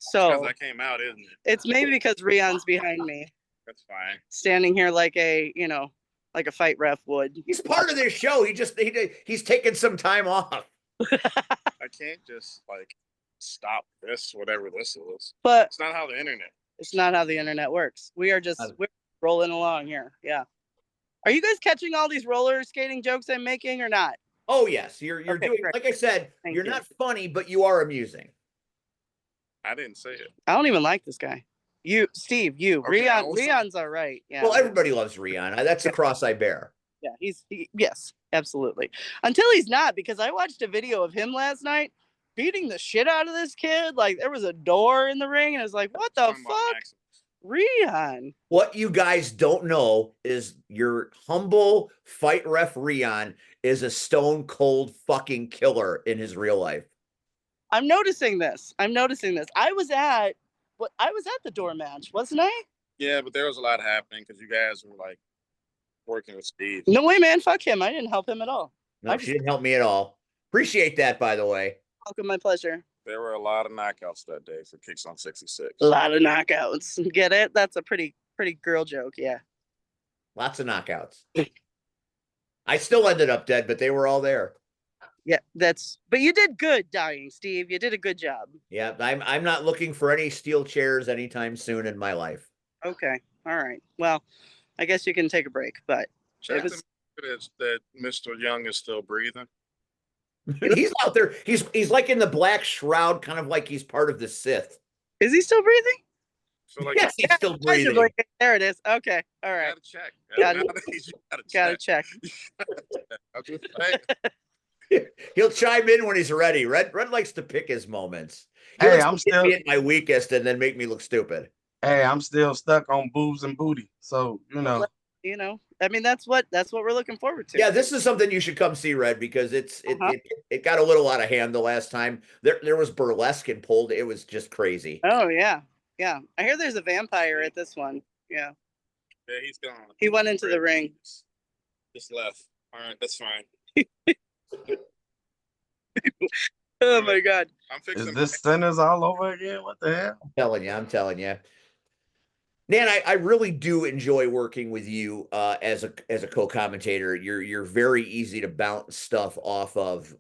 So I came out, isn't it? it's maybe because Rion's behind me, That's fine. standing here like a, like a fight ref would. He's part of this show. He's taking some time off. I can't just like stop this, whatever this is. But It's not how the internet. it's not how the internet works. We're rolling along here. Yeah. Are you guys catching all these roller skating jokes I'm making or not? Oh yes, you're Okay, doing great. like I said. Thank You're you. not funny, but you are amusing. I didn't say it. I don't even like this guy. You, Steve, you. Okay, Rion's all right. Yeah. Well, everybody loves Rihanna. That's the cross I bear. Yeah, yes, absolutely. Until he's not, because I watched a video of him last night beating the shit out of this kid. Like there was a door in the ring, and it's like, what the Talking about fuck, Maximus. Rion? What you guys don't know is your humble fight ref Rion is a stone cold fucking killer in his real life. I'm noticing this. I was at the door match, wasn't I? Yeah, but there was a lot happening because you guys were like working with Steve. No way, man. Fuck him. I didn't help him at all. No, she didn't help me at all. Appreciate that, by the way. Welcome, my pleasure. There were a lot of knockouts that day for Kicks on 66. A lot of knockouts. Get it? That's a pretty girl joke. Yeah. Lots of knockouts. I still ended up dead, but they were all there. Yeah, but you did good dying, Steve. You did a good job. Yeah, I'm not looking for any steel chairs anytime soon in my life. Okay. All right. Well, I guess you can take a break, but Check it was that Mr. Young is still breathing. He's out there. He's like in the black shroud, kind of like he's part of the Sith. Is he still breathing? So like, Yes, he's still breathing. There it is. Okay. All right. gotta check. Gotta- Nowadays, you Gotta check. I'm just saying. He'll chime in when he's ready. Red likes to pick his moments. He Hey, likes to I'm hit still me at my weakest and then make me look stupid. hey, I'm still stuck on boobs and booty. So, you know. You know, I mean, that's what we're looking forward to. Yeah, this is something you should come see, Red, because it got a little out of hand the last time. There was burlesque and pulled. It was just crazy. Oh yeah, yeah. I hear there's a vampire at this one. Yeah. Yeah, he's gone. He went into the ring. Just left. All right, that's fine. Oh my God. I'm fixing. Is this sinners all over again? What the hell? I'm telling you. Nan, I really do enjoy working with you as a co-commentator. You're very easy to bounce stuff off of,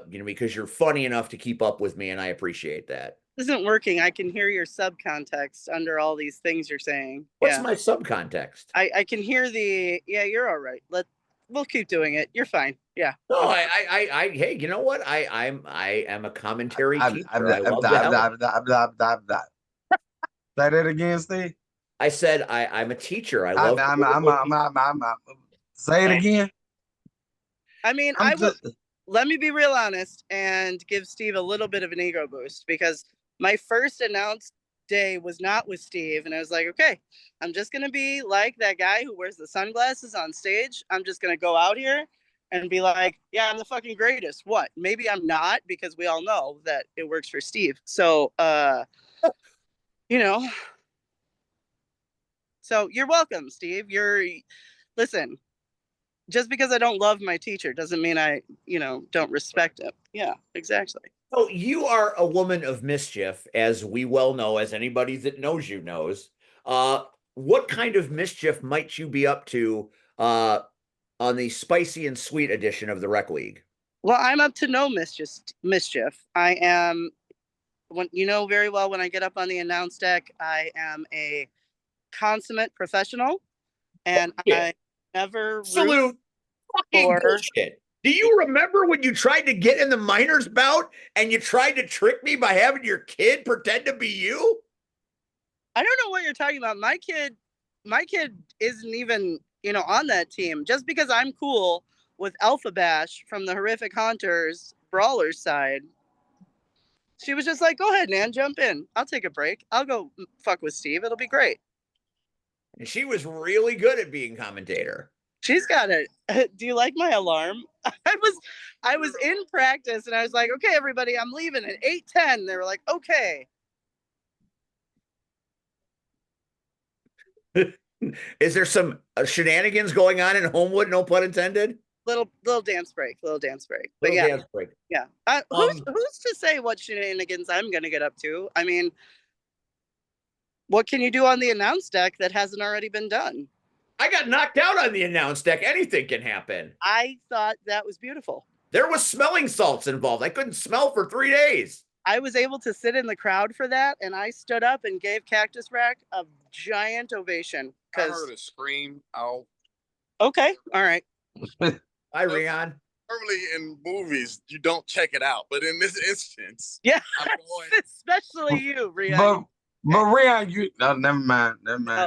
because you're funny enough to keep up with me, and I appreciate that. This isn't working. I can hear your subcontext under all these things you're saying. What's my subcontext? I can hear you're all right. We'll keep doing it. You're fine. Yeah. No, hey, you know what? I am a commentary teacher. I love the help. Say that again, Steve. I said I'm a teacher. I love. Say it again. I mean, let me be real honest and give Steve a little bit of an ego boost because my first announced day was not with Steve, and I was like, okay, I'm just gonna be like that guy who wears the sunglasses on stage. I'm just gonna go out here and be like, yeah, I'm the fucking greatest. What? Maybe I'm not, because we all know that it works for Steve. So So you're welcome, Steve. Listen, just because I don't love my teacher doesn't mean I, don't respect him. Yeah, exactly. So you are a woman of mischief, as we well know, as anybody that knows you knows. What kind of mischief might you be up to on the spicy and sweet edition of the Rec League? Well, I'm up to no mischief. I am, when you know very well, when I get up on the announce deck, I am a consummate professional, and I never Absolute fucking for bullshit. Do you remember when you tried to get in the minors bout and you tried to trick me by having your kid pretend to be you? I don't know what you're talking about. My kid isn't even, on that team. Just because I'm cool with Alpha Bash from the Horrific Hunters Brawlers side, she was just like, go ahead, Nan, jump in. I'll take a break. I'll go fuck with Steve. It'll be great. And she was really good at being commentator. She's got it. Do you like my alarm? I was in practice and I was like, okay, everybody, I'm leaving at 8:10. They were like, okay. Is there some shenanigans going on in Homewood? No pun intended. Little dance break. But Little yeah, dance break. yeah. Who's to say what shenanigans I'm gonna get up to? I mean, what can you do on the announce deck that hasn't already been done? I got knocked out on the announce deck. Anything can happen. I thought that was beautiful. There was smelling salts involved. I couldn't smell for 3 days. I was able to sit in the crowd for that, and I stood up and gave Cactus Rack a giant ovation. I heard a scream out. Okay, all right. Hi, Rion. Normally in movies, you don't check it out, but in this instance, yeah, I'm going. Especially you, Rion. But Rion, never mind.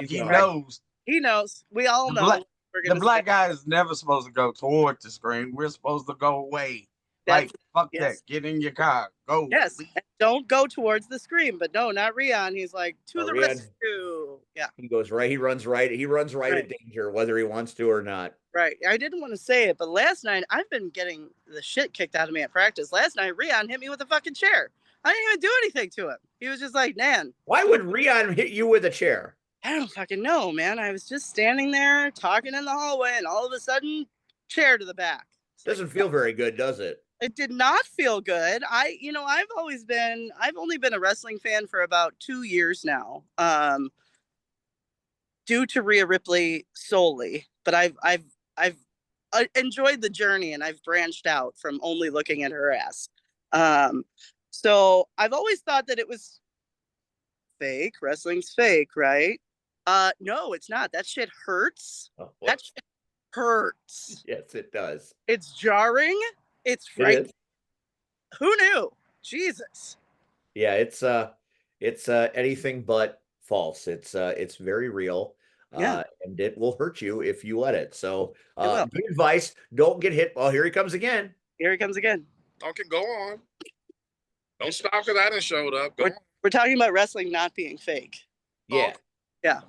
He knows. He knows. We all know. The black guy is never supposed to go toward the screen. We're supposed to go away. Fuck that. Get in your car. Go. Yes. Don't go towards the screen. But no, not Rion. He's like, to the rescue. Yeah. He goes right. He runs right. He runs right at danger, whether he wants to or not. Right. I didn't want to say it, but last night I've been getting the shit kicked out of me at practice. Last night, Rion hit me with a fucking chair. I didn't even do anything to him. He was just like, Nan. Why would Rion hit you with a chair? I don't fucking know, man. I was just standing there talking in the hallway, and all of a sudden, chair to the back. Doesn't feel very good, does it? It did not feel good. I've only been a wrestling fan for about 2 years now, due to Rhea Ripley solely. But I've enjoyed the journey, and I've branched out from only looking at her ass. So I've always thought that it was fake. Wrestling's fake, right? No, it's not. That shit hurts. Oh, that shit hurts. Yes, it does. It's jarring. It's frightening. Who knew? Jesus. Yeah, it's anything but false. It's very real. And it will hurt you if you let it. So good advice. Don't get hit. Oh, here he comes again. Here he comes again. Okay, go on. Don't stop because I didn't showed up. We're talking about wrestling not being fake. Yeah. Yeah.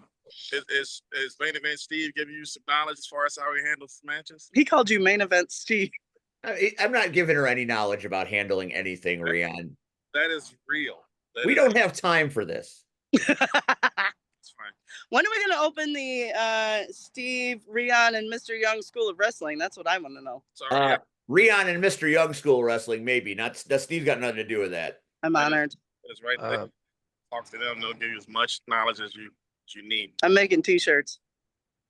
Is main event Steve giving you some knowledge as far as how he handles matches? He called you main event Steve. I'm not giving her any knowledge about handling anything, Rion. That is real. We don't have time for this. It's fine. When are we going to open the Steve, Rion, and Mr. Young School of Wrestling? That's what I want to know. Sorry. Rion and Mr. Young School Wrestling, maybe. Steve's got nothing to do with that. I'm honored. It's right there. Talk to them. They'll give you as much knowledge as you need. I'm making t-shirts.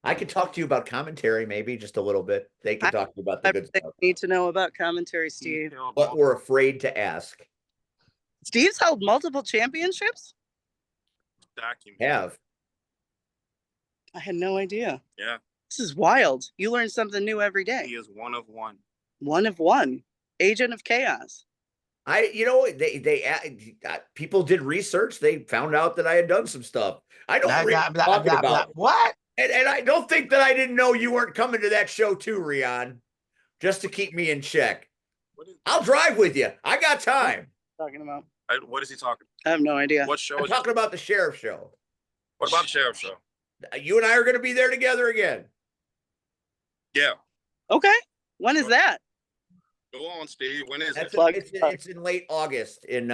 I could talk to you about commentary, maybe just a little bit. They can talk to you about the good stuff. Need to know about commentary, Steve. But we're afraid to ask. Steve's held multiple championships? Have. I had no idea. Yeah. This is wild. You learn something new every day. He is one of one. One of one. Agent of Chaos. People did research. They found out that I had done some stuff. I don't talking about what? And I don't think that I didn't know you weren't coming to that show too, Rion, just to keep me in check. I'll drive with you. I got time. Talking about? What is he talking about? I have no idea. What show? I'm talking about the sheriff show. What about the sheriff show? You and I are going to be there together again. Yeah. Okay. When is that? Go on, Steve. When is it? It's in late August in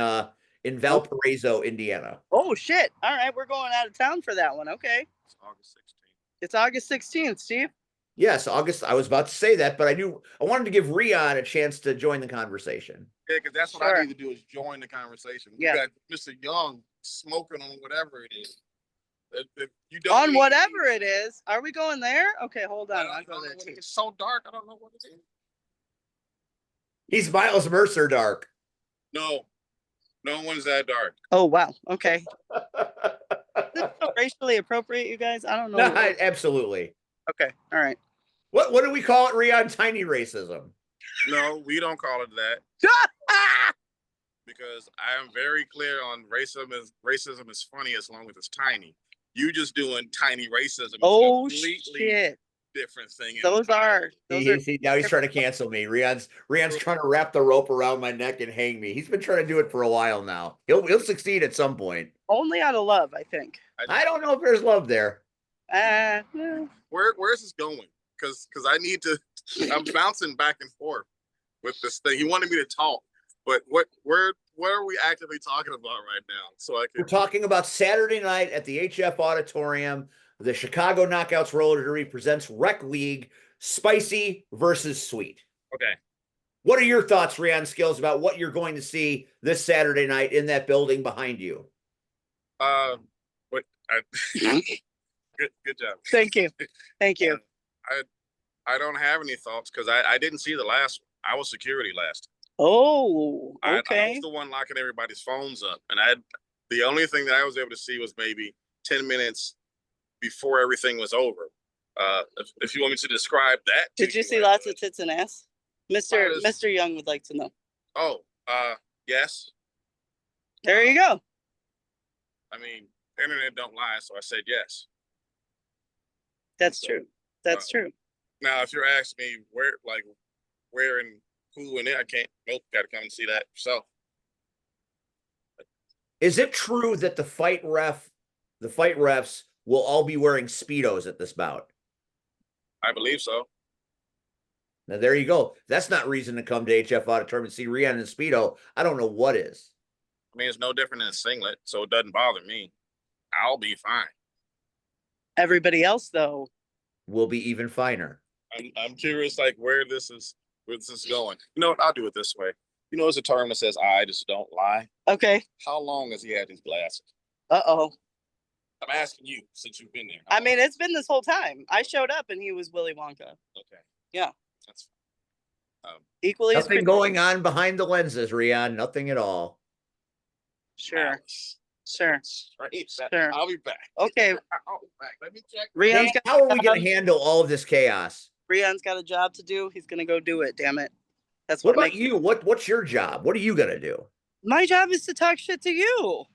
Valparaiso, Indiana. Oh shit! All right, we're going out of town for that one. Okay. It's August 16th. It's August 16th, Steve. Yes, August. I was about to say that, but I wanted to give Rion a chance to join the conversation. Yeah, because that's what I need to do is join the conversation. We got Mr. Young smoking on whatever it is. If you don't on whatever it is. Are we going there? Okay, hold on. I'll go there too. It's so dark. I don't know what it is. He's Miles Mercer dark. No one's that dark. Oh wow. Okay. This is so racially appropriate, you guys. I don't know. No, absolutely. Okay. All right. What do we call it, Rion? Tiny racism. No, we don't call it that. Because I am very clear on racism is funny as long as it's tiny. You just doing tiny racism. Oh shit. Different thing. Those are now he's trying to cancel me. Rion's trying to wrap the rope around my neck and hang me. He's been trying to do it for a while now. He'll succeed at some point. Only out of love, I think. I don't know if there's love there. Where's this going? Because I need to. I'm bouncing back and forth with this thing. He wanted me to talk, but what are we actively talking about right now? So we're talking about Saturday night at the HF Auditorium. The Chicago Knockouts Roller Derby presents Rec League, Spicy versus Sweet. Okay. What are your thoughts, Rion Skills, about what you're going to see this Saturday night in that building behind you? Good job. Thank you. I don't have any thoughts because I didn't see the last one. I was security last. Oh, okay. I was the one locking everybody's phones up, and the only thing that I was able to see was maybe 10 minutes before everything was over. If you want me to describe that. Did you see lots of tits and ass? Mr. Young would like to know. Oh, yes. There you go. I mean, internet don't lie, so I said yes. That's true. That's true. Now, if you're asking me where and who and it, I can't. Nope, got to come and see that yourself. Is it true that the fight refs will all be wearing Speedos at this bout? I believe so. Now, there you go. That's not reason to come to HF Auditorium and see Rion in Speedo. I don't know what is. I mean, it's no different than a singlet, so it doesn't bother me. I'll be fine. Everybody else, though, will be even finer. I'm curious, where this is going. You know what? I'll do it this way. You know, there's a term that says "I just don't lie." Okay. How long has he had these glasses? Uh-oh. I'm asking you since you've been there. I mean, it's been this whole time. I showed up and he was Willy Wonka. Okay. Yeah. That's fine. Equally. Nothing going on behind the lenses, Rion. Nothing at all. Sure. Sure. I'll be back. Okay. I'll be back. Let me check. How are we going to handle all of this chaos? Rion's got a job to do. He's going to go do it. Damn it. That's what about you? What's your job? What are you going to do? My job is to talk shit to you.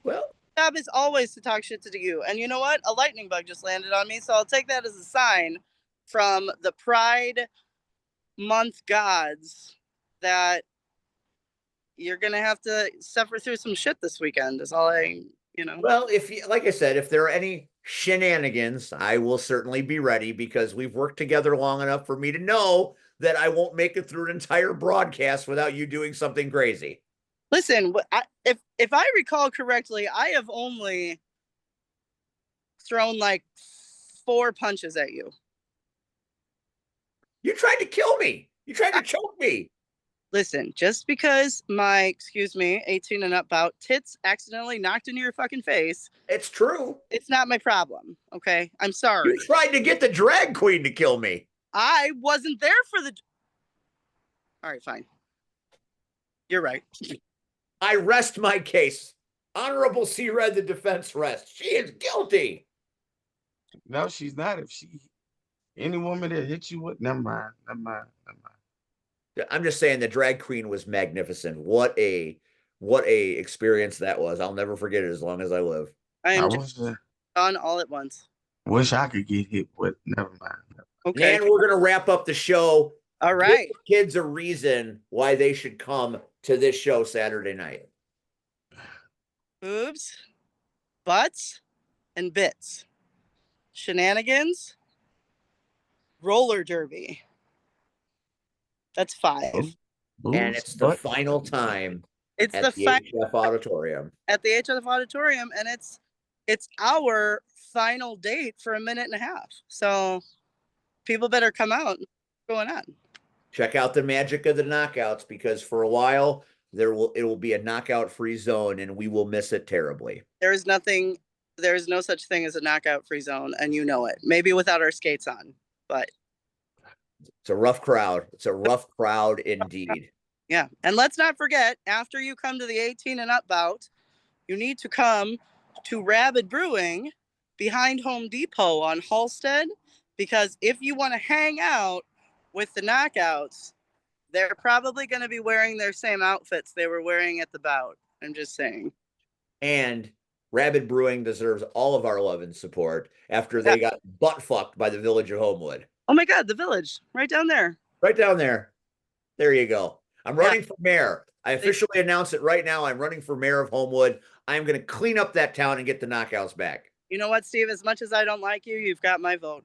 Well, my job is always to talk shit to you. And you know what? A lightning bug just landed on me. So I'll take that as a sign from the Pride Month gods that you're going to have to suffer through some shit this weekend is all Well, like I said, if there are any shenanigans, I will certainly be ready because we've worked together long enough for me to know that I won't make it through an entire broadcast without you doing something crazy. Listen, if I recall correctly, I have only thrown 4 punches at you. You tried to kill me. You tried to choke me. Listen, just because my, 18 and up bout tits accidentally knocked into your fucking face. It's true. It's not my problem. Okay. I'm sorry. You tried to get the drag queen to kill me. I wasn't there for the. All right, fine. You're right. I rest my case. Honorable C. Red, the defense rests. She is guilty. No, she's not. If any woman that hits you with, never mind. I'm just saying the drag queen was magnificent. What a experience that was. I'll never forget it as long as I live. I am on all at once. Wish I could get hit with. Never mind. Okay. And we're gonna wrap up the show. All right. Give kids a reason why they should come to this show Saturday night. Boobs, butts, and bits. Shenanigans. Roller derby. That's 5. And it's the final time it's at the HF Auditorium. At the HF Auditorium, and it's it's our final date for a minute and a half. So people better come out. What's going on? Check out the magic of the knockouts, because for a while it will be a knockout free zone, and we will miss it terribly. There is no such thing as a knockout free zone, and you know it. Maybe without our skates on, but it's a rough crowd. It's a rough crowd indeed. Yeah. And let's not forget, after you come to the 18 and up bout, you need to come to Rabid Brewing behind Home Depot on Halstead, because if you want to hang out with the knockouts, they're probably going to be wearing their same outfits they were wearing at the bout. I'm just saying. And Rabid Brewing deserves all of our love and support after they got butt fucked by the Village of Homewood. Oh my God, the Village, right down there. Right down there. There you go. I'm running for mayor. I officially announce it right now. I'm running for mayor of Homewood. I'm going to clean up that town and get the knockouts back. You know what, Steve? As much as I don't like you, you've got my vote.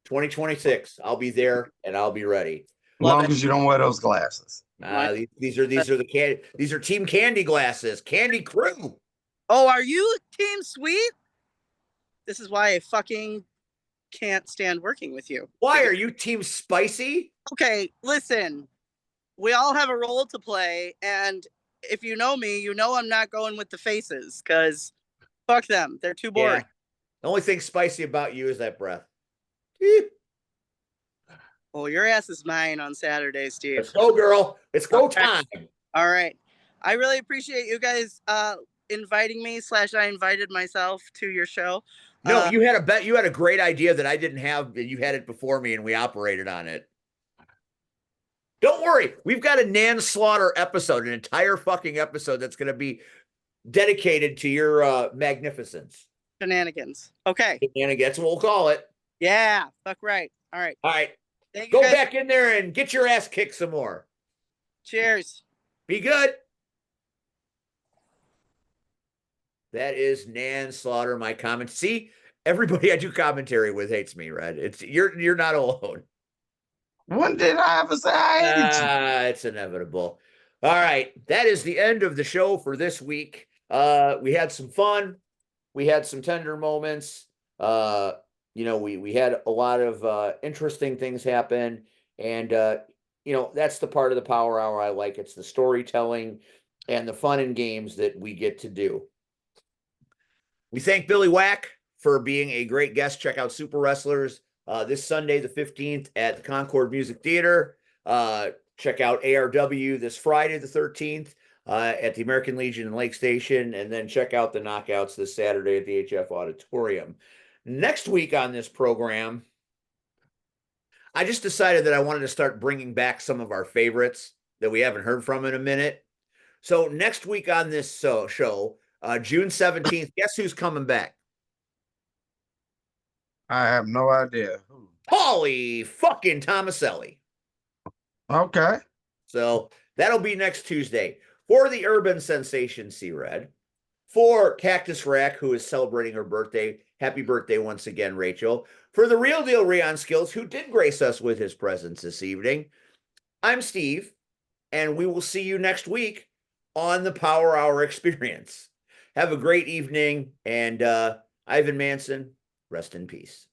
2026. I'll be there and I'll be ready. As long as you don't wear those glasses. These are Team Candy glasses. Candy Crew. Oh, are you Team Sweet? This is why I fucking can't stand working with you. Why are you Team Spicy? Okay, listen. We all have a role to play, and if you know me, you know I'm not going with the faces, because fuck them. They're too boring. Yeah. The only thing spicy about you is that breath. Well, your ass is mine on Saturday, Steve. Let's go, girl. It's go time. All right. I really appreciate you guys inviting me / I invited myself to your show. No, you had a great idea that I didn't have, and you had it before me, and we operated on it. Don't worry, we've got a Nan Slaughter episode, an entire fucking episode that's going to be dedicated to your magnificence. Shenanigans. Okay. Shenanigans, we'll call it. Yeah, fuck right. All right. All right. Thank you Go guys. back in there and get your ass kicked some more. Cheers. Be good. That is Nan Slaughter, my comment. See, everybody I do commentary with hates me, Red. You're not alone. When did I ever say I hated you? It's inevitable. All right. That is the end of the show for this week. We had some fun. We had some tender moments. We had a lot of interesting things happen. And, that's the part of the Power Hour I like. It's the storytelling and the fun and games that we get to do. We thank Billy Whack for being a great guest. Check out Super Wrestlers this Sunday, the 15th at the Concord Music Theater. Check out ARW this Friday, the 13th at the American Legion in Lake Station. And then check out the Knockouts this Saturday at the HF Auditorium. Next week on this program, I just decided that I wanted to start bringing back some of our favorites that we haven't heard from in a minute. So next week on this show, June 17th, guess who's coming back? I have no idea. Paulie fucking Tomaselli. Okay. So that'll be next Tuesday. For the urban sensation, C-Red. For Cactus Rack, who is celebrating her birthday. Happy birthday once again, Rachel. For the real deal Rion Skills, who did grace us with his presence this evening. I'm Steve, and we will see you next week on the Power Hour Experience. Have a great evening, and Ivan Manson, rest in peace.